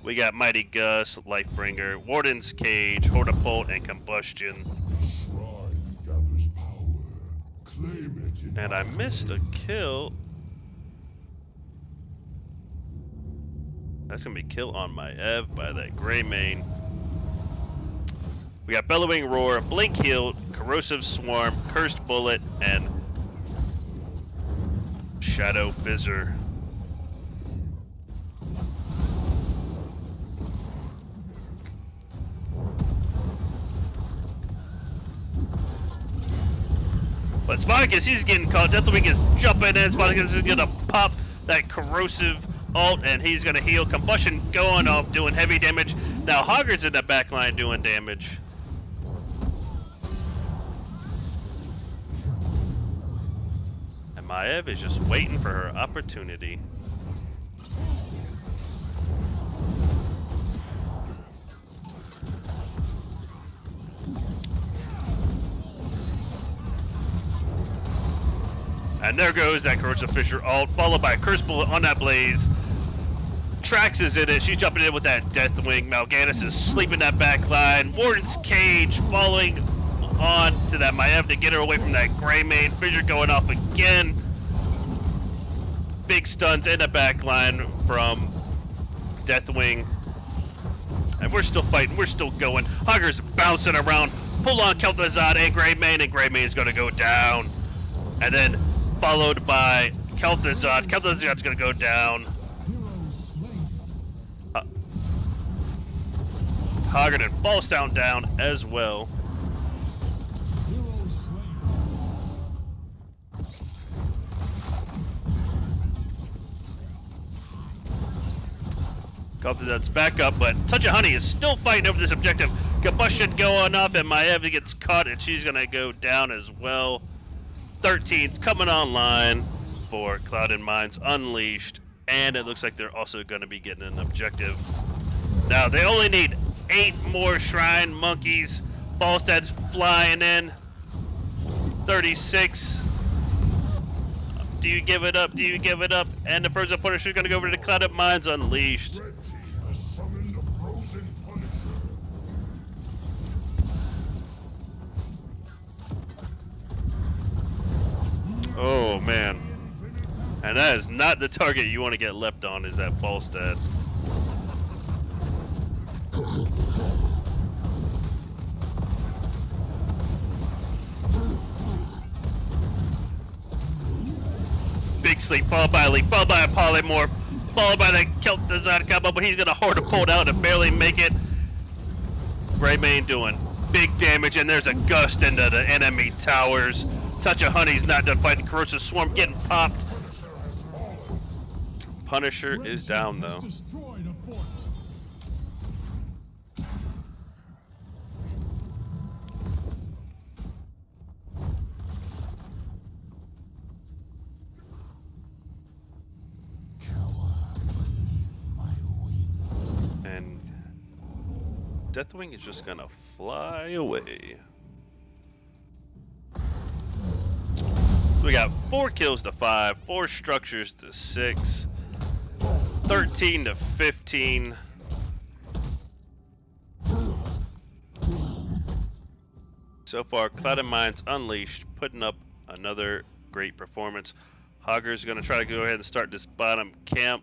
Speaker 1: We got Mighty Gus, Lifebringer, Warden's Cage, Hortapult, and Combustion.
Speaker 5: Shrine gathers power. Claim it in
Speaker 1: And I missed a kill. That's gonna be kill on Maev by that Greymane. We got Bellowing Roar, Blink Heal, Corrosive Swarm, Cursed Bullet, and Shadow Fizzer. But Spartacus, he's getting caught. Deathwing is jumping in. Spartacus is gonna pop that corrosive ult, and he's gonna heal. Combustion going off, doing heavy damage. Now Hogger's in the back line doing damage. And Maev is just waiting for her opportunity. And there goes that Corrosive Fissure ult, followed by a Curse Bullet on that Blaze. Trax is in it. She's jumping in with that Deathwing. Mal'Ganis is sleeping that back line. Warden's Cage following on to that Maiev to get her away from that Greymane. Fissure going off again. Big stuns in the back line from Deathwing. And we're still fighting, we're still going. Hugger's bouncing around. Pull on Kel'Thuzad and Greymane's gonna go down. And then followed by Kel'Thuzad. Kel'Thuzad's gonna go down. Hoggerton falls down as well. Kel'Thuzad's back up, but Touch of Honey is still fighting over this objective. Combustion going up, and Maiev gets caught, and she's gonna go down as well. 13's coming online for Cloud and Mines Unleashed, and it looks like they're also gonna be getting an objective. Now, they only need 8 more Shrine Monkeys. Falstad's flying in. 36. Do you give it up? Do you give it up? And the Frozen Punisher is going to go over to Cloud and Mines Unleashed.
Speaker 5: Red team has summoned the Frozen Punisher.
Speaker 1: Oh, man. And that is not the target you want to get leapt on, is that Falstad. Big Sleep, followed by a Leap, followed by a Polymorph, followed by the Kel'Thuzad combo, but he's gonna hard to pull it out and barely make it. Greymane doing big damage, and there's a gust into the enemy towers. Touch of Honey's not done fighting. Corrosive Swarm getting popped. Punisher is down though. And Deathwing is just gonna fly away. So we got 4 kills to 5, 4 structures to 6, 13 to 15. So far, Cloud and Mines Unleashed putting up another great performance. Hogger's gonna try to go ahead and start this bottom camp,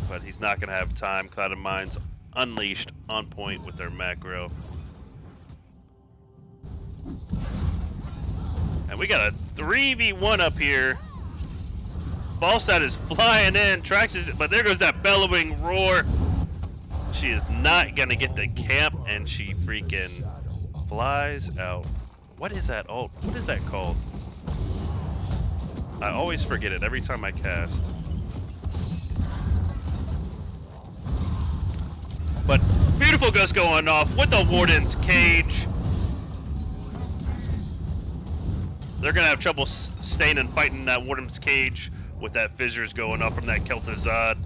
Speaker 1: but he's not gonna have time. Cloud and Mines Unleashed on point with their macro. And we got a 3v1 up here. Falstad is flying in, tracks it, but there goes that bellowing roar. She is not gonna get the camp, and she freaking flies out. What is that ult? What is that called? I always forget it every time I cast. But beautiful gust going off with the Warden's Cage. They're gonna have trouble staying and fighting that Warden's Cage with that Fissures going up from that Kel'Thuzad.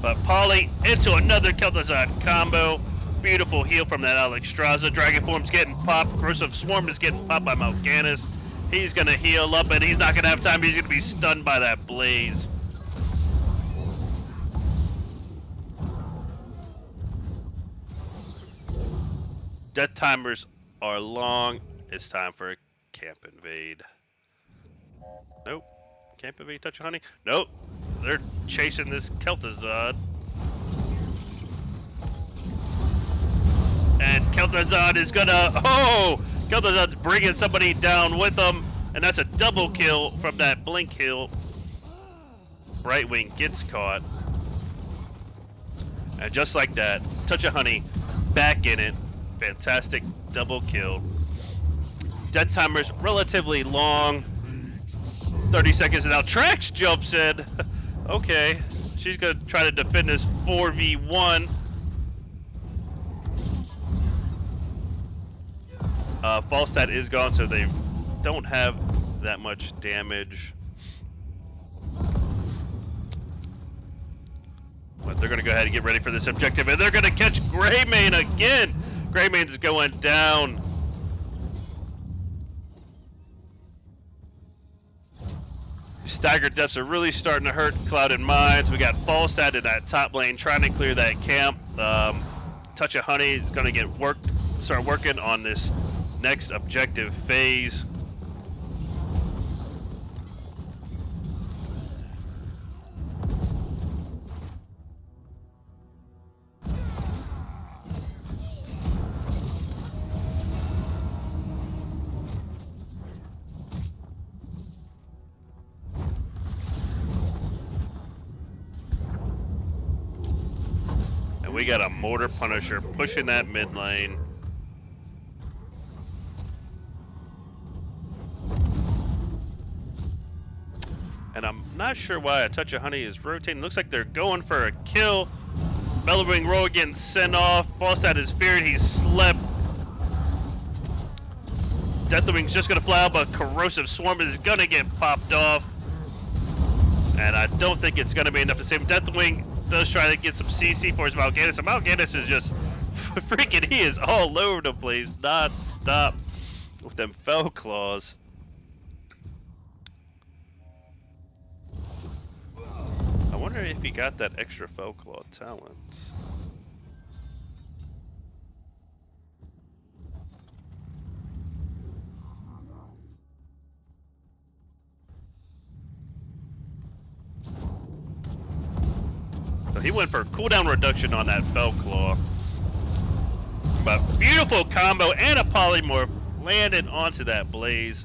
Speaker 1: But Polly into another Kel'Thuzad combo. Beautiful heal from that Alexstrasza. Dragon Form's getting popped. Corrosive Swarm is getting popped by Mal'Ganis. He's gonna heal up, and he's not gonna have time. He's gonna be stunned by that Blaze. Death timers are long. It's time for a camp invade. Nope. Camp invade, Touch of Honey? Nope. They're chasing this Kel'Thuzad. And Kel'Thuzad is gonna... Oh! Kel'Thuzad's bringing somebody down with him. And that's a double kill from that Blink Hill. Brightwing gets caught. And just like that, Touch of Honey back in it. Fantastic double kill. Death timer's relatively long. 30 seconds, and now Trax jumps in. Okay, she's gonna try to defend this 4v1. Falstad is gone, so they don't have that much damage. But they're gonna go ahead and get ready for this objective, and they're gonna catch Greymane again. Greymane's going down. Staggered deaths are really starting to hurt Cloud and Mines. We got Falstad in that top lane trying to clear that camp. Touch of Honey is going to start working on this next objective phase. We got a Mortar Punisher pushing that mid lane. And I'm not sure why a Touch of Honey is rotating. Looks like they're going for a kill. Bellowing Roar getting sent off. False out his spirit. He's slept. Deathwing's just going to fly out, but Corrosive Swarm is going to get popped off. And I don't think it's going to be enough to save him. Deathwing does try to get some CC for his Mal'Ganis, and Mal'Ganis is just freaking, he is all over the place, non-stop with them Fell Claws. I wonder if he got that extra Fell Claw talent. So he went for cooldown reduction on that Fell Claw. But beautiful combo and a polymorph landed onto that Blaze.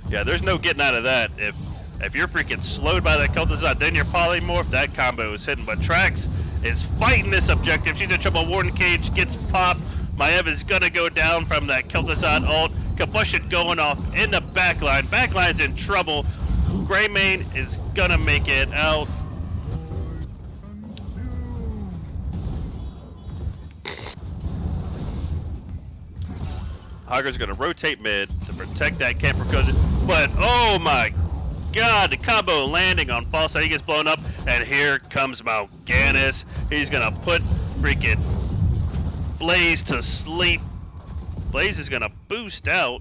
Speaker 1: Yeah, there's no getting out of that. If you're freaking slowed by that Kel'Thuzad, then your polymorph, that combo is hitting. But Trax is fighting this objective. She's in trouble. Warden Cage gets popped. Maiev is gonna go down from that Kel'Thuzad ult. Combustion going off in the backline. Backline's in trouble. Greymane is gonna make it out. Hogger's gonna rotate mid to protect that camper, but oh my god, the combo landing on False. He gets blown up, and here comes Mal'Ganis. He's gonna put freaking Blaze to sleep. Blaze is gonna boost out.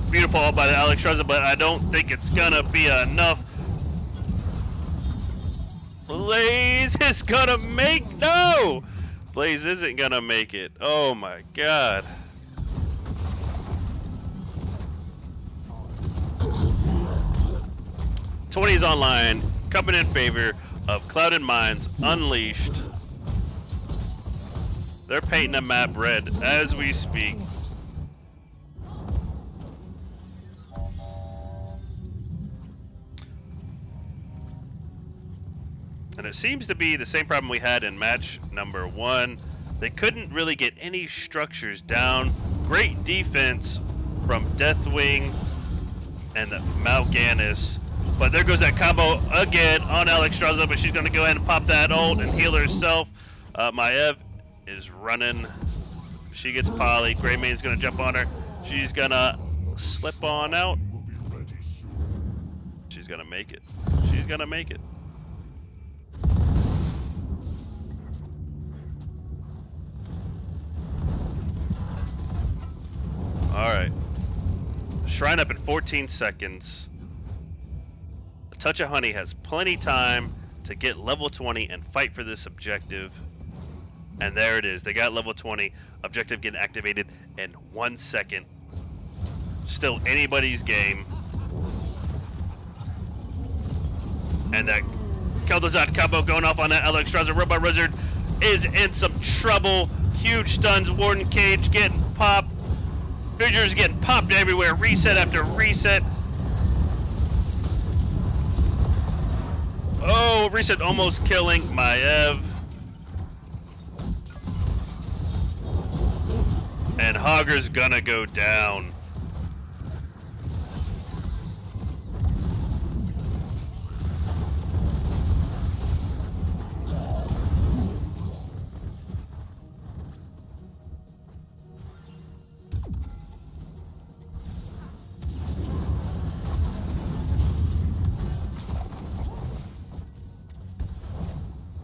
Speaker 1: Beautiful ult by the Alexstrasza, but I don't think it's gonna be enough. Blaze is gonna make, no! Blaze isn't gonna make it. Oh my god. '20's online, coming in favor of Clouded Minds Unleashed. They're painting the map red as we speak. And it seems to be the same problem we had in match number 1. They couldn't really get any structures down. Great defense from Deathwing and Mal'Ganis. But there goes that combo again on Alexstrasza, but she's going to go ahead and pop that ult and heal herself. Maiev is running. She gets poly. Greymane's going to jump on her. She's going to slip on out. She's going to make it. She's going to make it. Alright. Shrine up in 14 seconds. The Touch of Honey has plenty time to get level 20 and fight for this objective. And there it is. They got level 20. Objective getting activated in 1 second. Still anybody's game. And that Kel'Thuzad combo going off on that Alexstrasza. Robot Wizard is in some trouble. Huge stuns. Warden Cage getting popped. Fissures getting popped everywhere. Reset after reset. Oh, reset almost killing Maiev. And Hogger's gonna go down.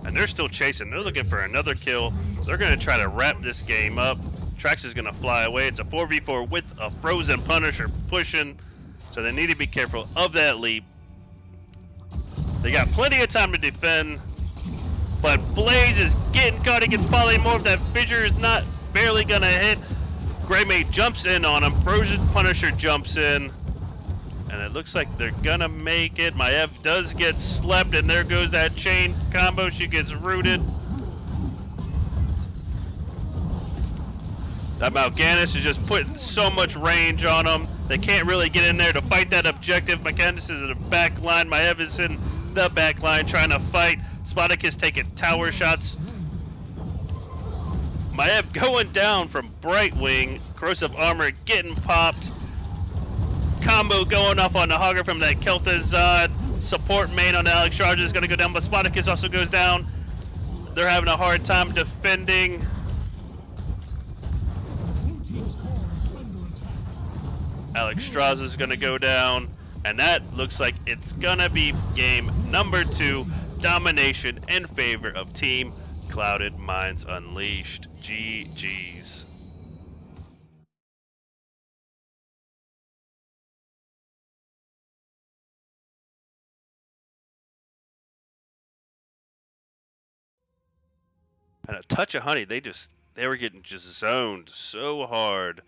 Speaker 1: And they're still chasing. They're looking for another kill. They're going to try to wrap this game up. Trax is going to fly away. It's a 4v4 with a Frozen Punisher pushing. So they need to be careful of that leap. They got plenty of time to defend, but Blaze is getting caught against Polymorph. That fissure is not barely gonna hit. Greymane jumps in on him. Frozen Punisher jumps in, and it looks like they're gonna make it. Maiev does get slept, and there goes that chain combo. She gets rooted. That Mal'Ganis is just putting so much range on them. They can't really get in there to fight that objective. Mal'Ganis is in the back line. Maiev is in the back line trying to fight. Spartacus taking tower shots. Maiev going down from Brightwing. Corrosive armor getting popped. Combo going off on the Hogger from that Kel'Thuzad. Support main on the Alex Charger is going to go down, but Spartacus also goes down. They're having a hard time defending. Alex Strauss is going to go down, and that looks like it's going to be game number 2, domination in favor of Team Clouded Minds Unleashed. GG's. And a touch of honey, they were getting just zoned so hard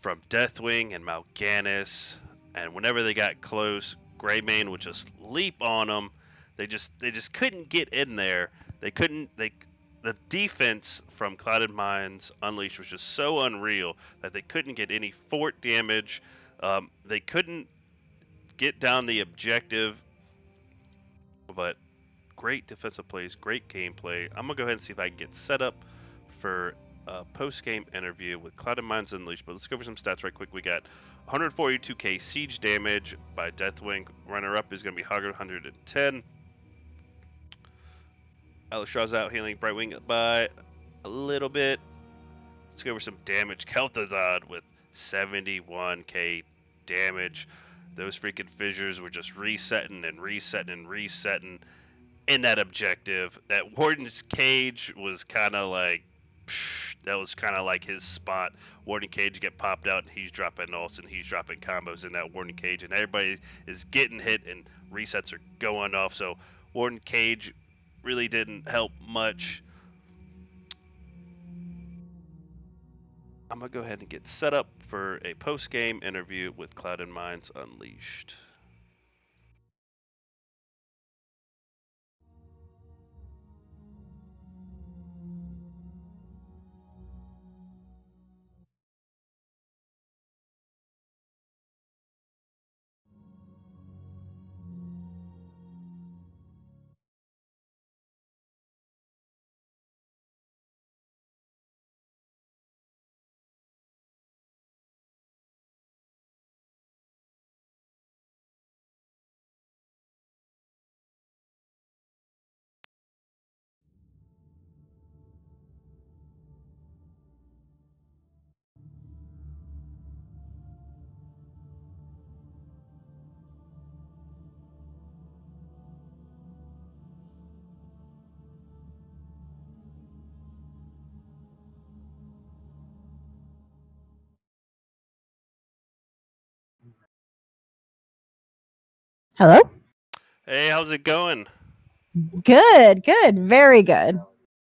Speaker 1: from Deathwing and Mal'Ganis, and whenever they got close, Greymane would just leap on them. They just couldn't get in there. The defense from Clouded Minds Unleashed was just so unreal that they couldn't get any fort damage. They couldn't get down the objective, but great defensive plays, great gameplay. I'm gonna go ahead and see if I can get set up for a post-game interview with Clouded Minds Unleashed, but let's go over some stats right quick. We got 142k siege damage by Deathwing. Runner-up is going to be Hogger, 110. Alishra's out healing Brightwing by a little bit. Let's go over some damage. Kel'Thuzad with 71k damage. Those freaking fissures were just resetting and resetting and resetting in that objective. That Warden's Cage was kind of like, that was kind of like his spot. Warden Cage get popped out, and he's dropping ults, and he's dropping combos in that Warden Cage, and everybody is getting hit, and resets are going off. So Warden Cage really didn't help much. I'm gonna go ahead and get set up for a post-game interview with Clouded Minds Unleashed.
Speaker 6: Hello?
Speaker 1: Hey, how's it going?
Speaker 6: Good, good, very good.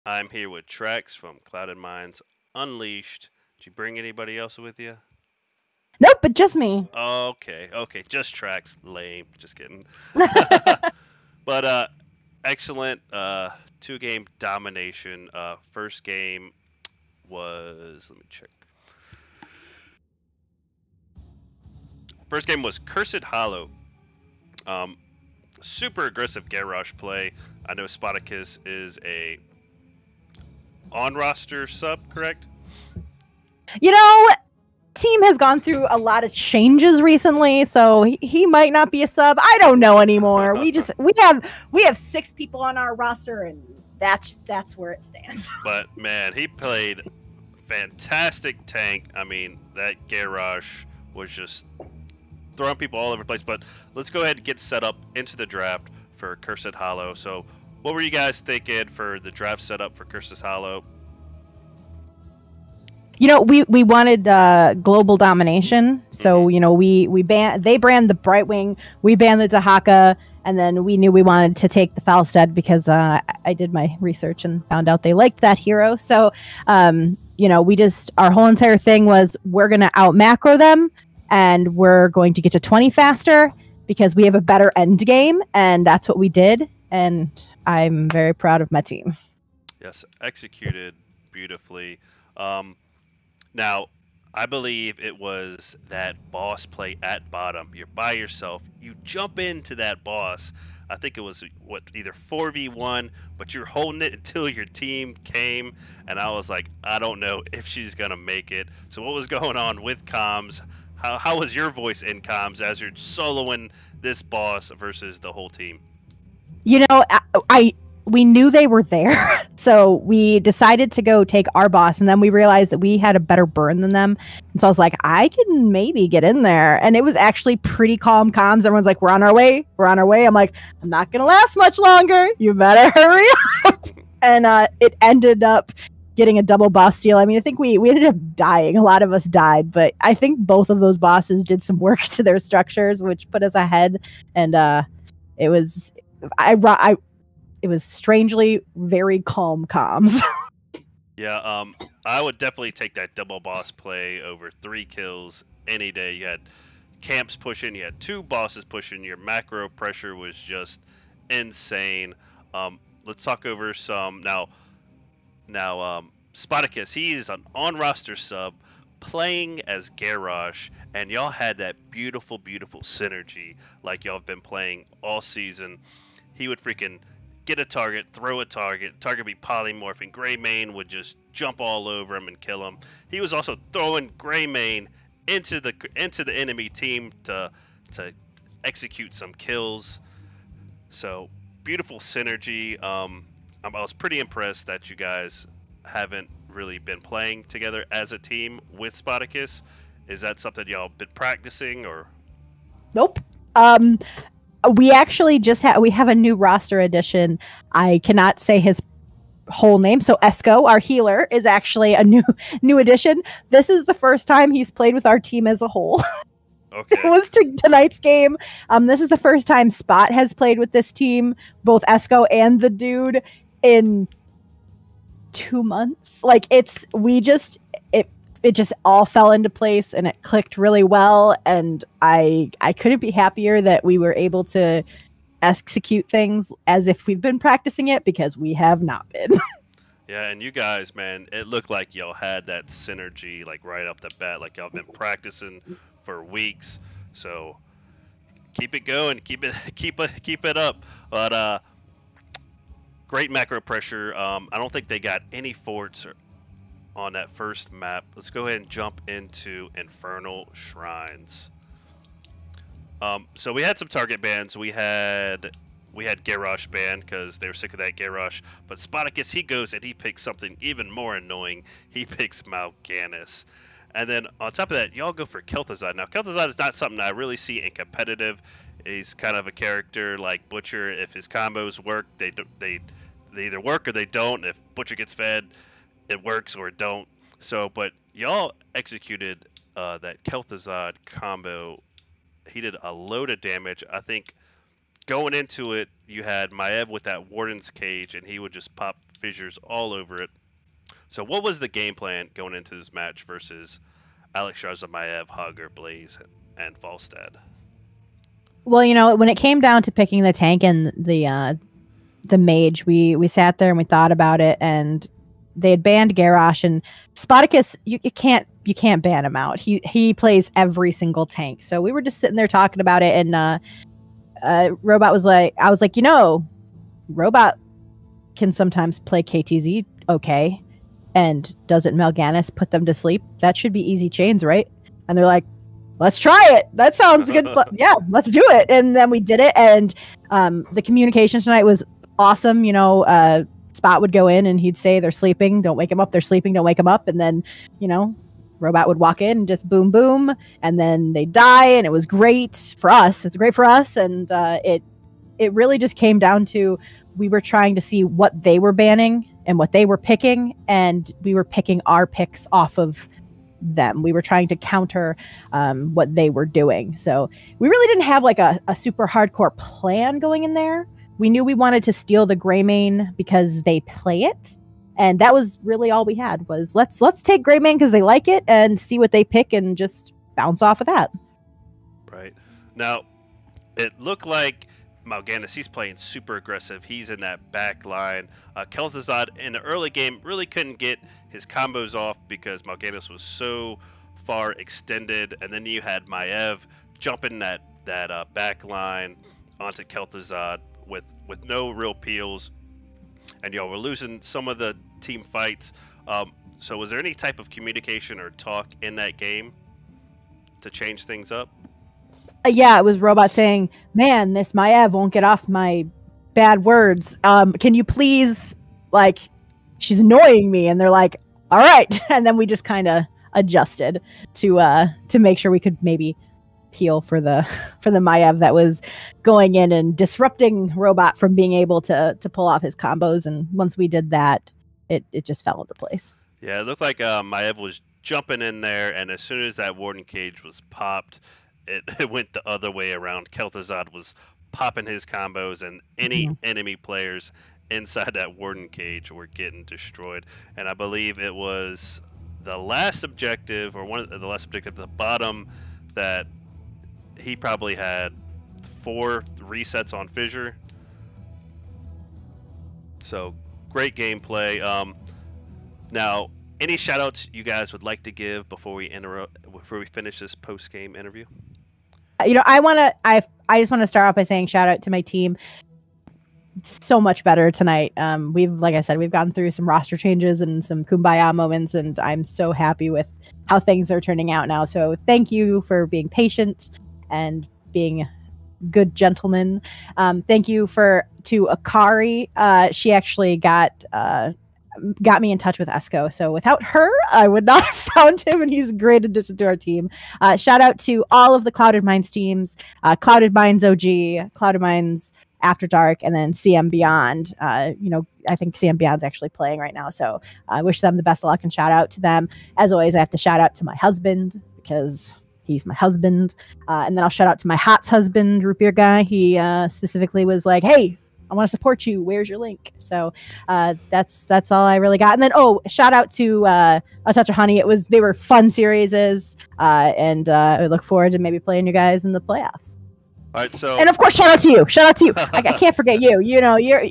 Speaker 1: I'm here with Trax from Clouded Minds Unleashed. Did you bring anybody else with you?
Speaker 6: Nope, but just me.
Speaker 1: Okay, just Trax. Lame. Just kidding. But excellent 2-game domination. First game was, let me check. First game was Cursed Hollow. Super aggressive Garrosh play. I know Spartacus is a on-roster sub, correct?
Speaker 6: You know, team has gone through a lot of changes recently, so he might not be a sub. I don't know anymore. we have 6 people on our roster, and that's where it stands.
Speaker 1: But man, he played fantastic tank. I mean, that Garrosh was just throwing people all over the place. But let's go ahead and get set up into the draft for Cursed Hollow. So what were you guys thinking for the draft setup for Cursed Hollow?
Speaker 6: You know, we wanted global domination. So, you know, they brand the Brightwing, we banned the Dahaka, And then we knew we wanted to take the Falstad because I did my research and found out they liked that hero. So, we just, our whole entire thing was we're going to out macro them and we're going to get to 20 faster because we have a better end game. And that's what we did. And I'm very proud of my team.
Speaker 1: Yes, executed beautifully. Now, I believe it was that boss play at bottom. You're by yourself. You jump into that boss. I think it was either 4v1, but you're holding it until your team came. And I was like, I don't know if she's gonna make it. So what was going on with comms? How was your voice in comms as you're soloing this boss versus the whole team?
Speaker 6: We knew they were there, so we decided to go take our boss, and then we realized that we had a better burn than them. And so I was like, I can maybe get in there. And it was actually pretty calm comms. Everyone's like, we're on our way. I'm like, I'm not going to last much longer. You better hurry up. And it ended up getting a double boss steal. I mean, I think we ended up dying. A lot of us died, but I think both of those bosses did some work to their structures, which put us ahead. And it was... It was strangely very calm comms.
Speaker 1: Yeah, I would definitely take that double boss play over 3 kills any day. You had camps pushing, you had 2 bosses pushing, your macro pressure was just insane. Let's talk over some now. Spartacus, he is an on-roster sub playing as Garrosh, and y'all had that beautiful, beautiful synergy like y'all have been playing all season. He would freaking get a target, throw a target be polymorphing. Greymane would just jump all over him and kill him. He was also throwing Greymane into the enemy team to execute some kills. So beautiful synergy. I was pretty impressed that you guys haven't really been playing together as a team with Spartacus. Is that something y'all been practicing or?
Speaker 6: Nope. We actually we have a new roster addition. I cannot say his whole name. So Esco, our healer, is actually a new addition. This is the first time he's played with our team as a whole. Okay. It was tonight's game. This is the first time Spot has played with this team, both Esco and the dude, in 2 months. Like it just all fell into place and it clicked really well. And I couldn't be happier that we were able to execute things as if we've been practicing it, because we have not been.
Speaker 1: Yeah, and you guys, man, it looked like y'all had that synergy like right off the bat, like y'all been practicing for weeks. So keep it going, keep it up. But great macro pressure. I don't think they got any forts on that first map. Let's go ahead and jump into Infernal Shrines. So we had some target bans. We had Garrosh banned because they were sick of that Garrosh. But Spartacus, he goes and he picks something even more annoying. He picks Mal'Ganis. And then on top of that, y'all go for Kel'Thuzad. Now, Kel'Thuzad is not something I really see in competitive. He's kind of a character like Butcher. If his combos work, they either work or they don't. If Butcher gets fed, it works or it don't. So, but y'all executed that Kel'Thuzad combo. He did a load of damage. I think going into it, you had Maiev with that Warden's Cage, and he would just pop fissures all over it. So what was the game plan going into this match versus Alexstrasza, Maiev, Hogger, Blaze, and Falstad?
Speaker 6: Well, when it came down to picking the tank and the mage, we sat there and we thought about it, and they had banned Garrosh, and Spartacus, you can't ban him out. He plays every single tank. So we were just sitting there talking about it, and Robot was like, I was like, Robot can sometimes play KTZ okay, and doesn't Mal'Ganis put them to sleep? That should be easy chains, right? And they're like, let's try it. That sounds good. Yeah, let's do it. And then we did it, and the communication tonight was awesome. Spot would go in and he'd say, they're sleeping, don't wake them up. They're sleeping, don't wake them up. And then, Robot would walk in and just boom, boom. And then they'd die. And it was great for us. It was great for us. And it really just came down to, we were trying to see what they were banning and what they were picking. And we were picking our picks off of them. We were trying to counter what they were doing. So we really didn't have like a super hardcore plan going in there. We knew we wanted to steal the Greymane because they play it. And that was really all we had was let's take Greymane because they like it and see what they pick and just bounce off of that.
Speaker 1: Right. Now, it looked like Mal'Ganis, he's playing super aggressive. He's in that back line. Kel'Thuzad in the early game really couldn't get his combos off because Mal'Ganis was so far extended. And then you had Maiev jumping that back line onto Kel'Thuzad with no real peels. And y'all were losing some of the team fights. So was there any type of communication or talk in that game to change things up?
Speaker 6: Yeah, it was Robot saying, man, this Maiev won't get off my bad words. Can you please, like, she's annoying me. And they're like, all right. And then we just kind of adjusted to make sure we could maybe heal for the Maiev that was going in and disrupting Robot from being able to pull off his combos. And once we did that, it just fell into place.
Speaker 1: Yeah, it looked like Maiev was jumping in there, and as soon as that Warden Cage was popped, it went the other way around. Kel'Thuzad was popping his combos, and any enemy players inside that Warden Cage were getting destroyed. And I believe it was the last objective, or one of the last objective at the bottom, that he probably had 4 resets on Fissure. So great gameplay. Now, any shout-outs you guys would like to give before we finish this post-game interview?
Speaker 6: I just want to start off by saying shout out to my team. So much better tonight. Like I said, we've gone through some roster changes and some kumbaya moments, and I'm so happy with how things are turning out now. So thank you for being patient and being good gentlemen. Thank you to Akari. She actually got me in touch with Esco. So without her, I would not have found him, and he's a great addition to our team. Shout out to all of the Clouded Minds teams, Clouded Minds OG, Clouded Minds After Dark, and then CM Beyond. I think CM Beyond's actually playing right now, so I wish them the best of luck and shout out to them. As always, I have to shout out to my husband because he's my husband. And then I'll shout out to my HOTS husband, Root Beer Guy. He specifically was like, hey, I want to support you. Where's your link? So that's all I really got. And then shout out to A Touch of Honey. They were fun series, and I look forward to maybe playing you guys in the playoffs.
Speaker 1: All right, so
Speaker 6: and of course, shout out to you. I can't forget you.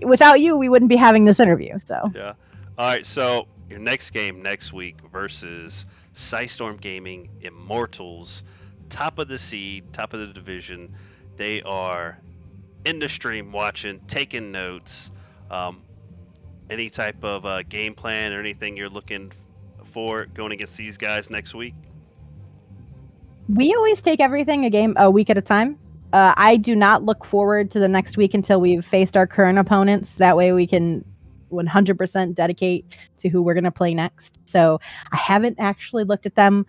Speaker 6: Without you, we wouldn't be having this interview. So
Speaker 1: yeah. All right, so your next game next week versus Psystorm Gaming Immortals, top of the seed, top of the division. They are in the stream watching, taking notes. Any type of game plan or anything you're looking for going against these guys next week?
Speaker 6: We always take everything a week at a time. I do not look forward to the next week until we've faced our current opponents. That way we can 100% dedicate to who we're going to play next. So I haven't actually looked at them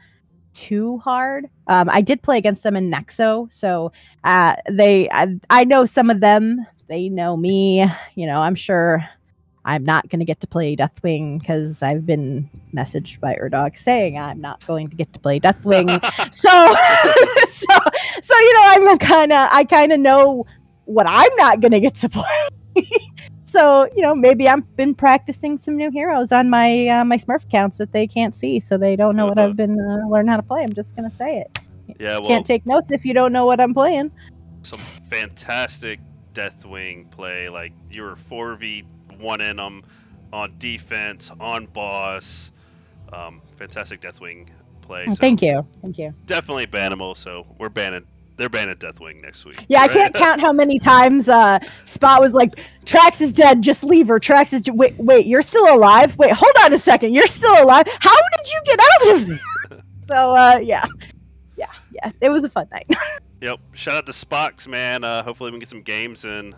Speaker 6: too hard. I did play against them in Nexo, so I know some of them. They know me. I'm sure I'm not going to get to play Deathwing because I've been messaged by Urdog saying I'm not going to get to play Deathwing. so I kind of know what I'm not going to get to play. So, maybe I've been practicing some new heroes on my my Smurf accounts that they can't see, so they don't know what I've been learning how to play. I'm just going to say it.
Speaker 1: Yeah, well,
Speaker 6: can't take notes if you don't know what I'm playing.
Speaker 1: Some fantastic Deathwing play. Like, you were 4v1ing them on defense, on boss. Fantastic Deathwing play. So
Speaker 6: thank you.
Speaker 1: Definitely bannable, so they're banning Deathwing next week.
Speaker 6: Yeah, right? I can't count how many times Spot was like, Trax is dead, just leave her. Trax is wait, you're still alive? Wait, hold on a second, you're still alive? How did you get out of there? So, yeah, it was a fun night.
Speaker 1: Yep, shout out to Spox, man. Hopefully we can get some games, and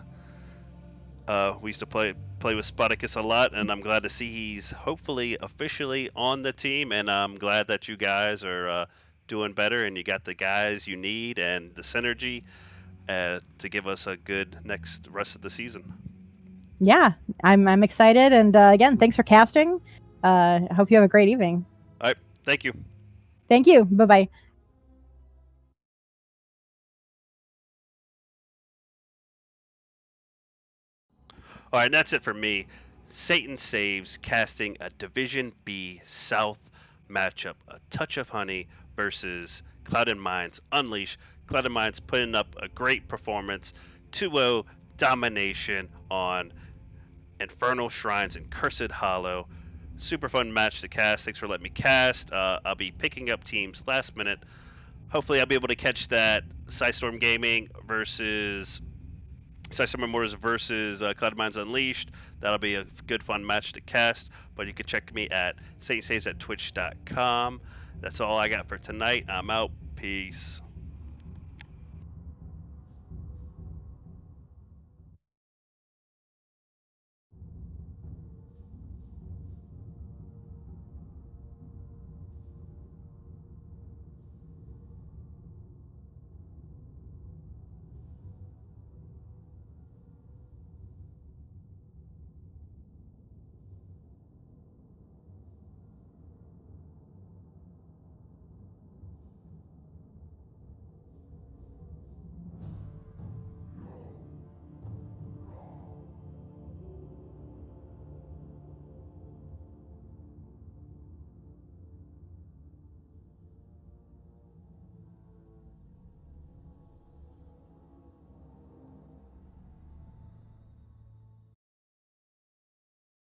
Speaker 1: we used to play with Spoticus a lot, and I'm glad to see he's hopefully officially on the team, and I'm glad that you guys are doing better, and you got the guys you need and the synergy to give us a good next rest of the season.
Speaker 6: Yeah, I'm excited, and again, thanks for casting. I hope you have a great evening.
Speaker 1: All right, thank you.
Speaker 6: Thank you. Bye-bye.
Speaker 1: All right, and that's it for me. Satan Saves casting a Division B South matchup, a Touch of Honey versus Clouded Minds Unleashed. Clouded Minds putting up a great performance, 2-0 domination on Infernal Shrines and Cursed Hollow. Super fun match to cast. Thanks for letting me cast. I'll be picking up teams last minute. Hopefully, I'll be able to catch that Psystorm Gaming versus Psystorm Immortals versus Cloud Minds Unleashed. That'll be a good, fun match to cast. But you can check me at SatanSaves at Twitch.com. That's all I got for tonight. I'm out. Peace.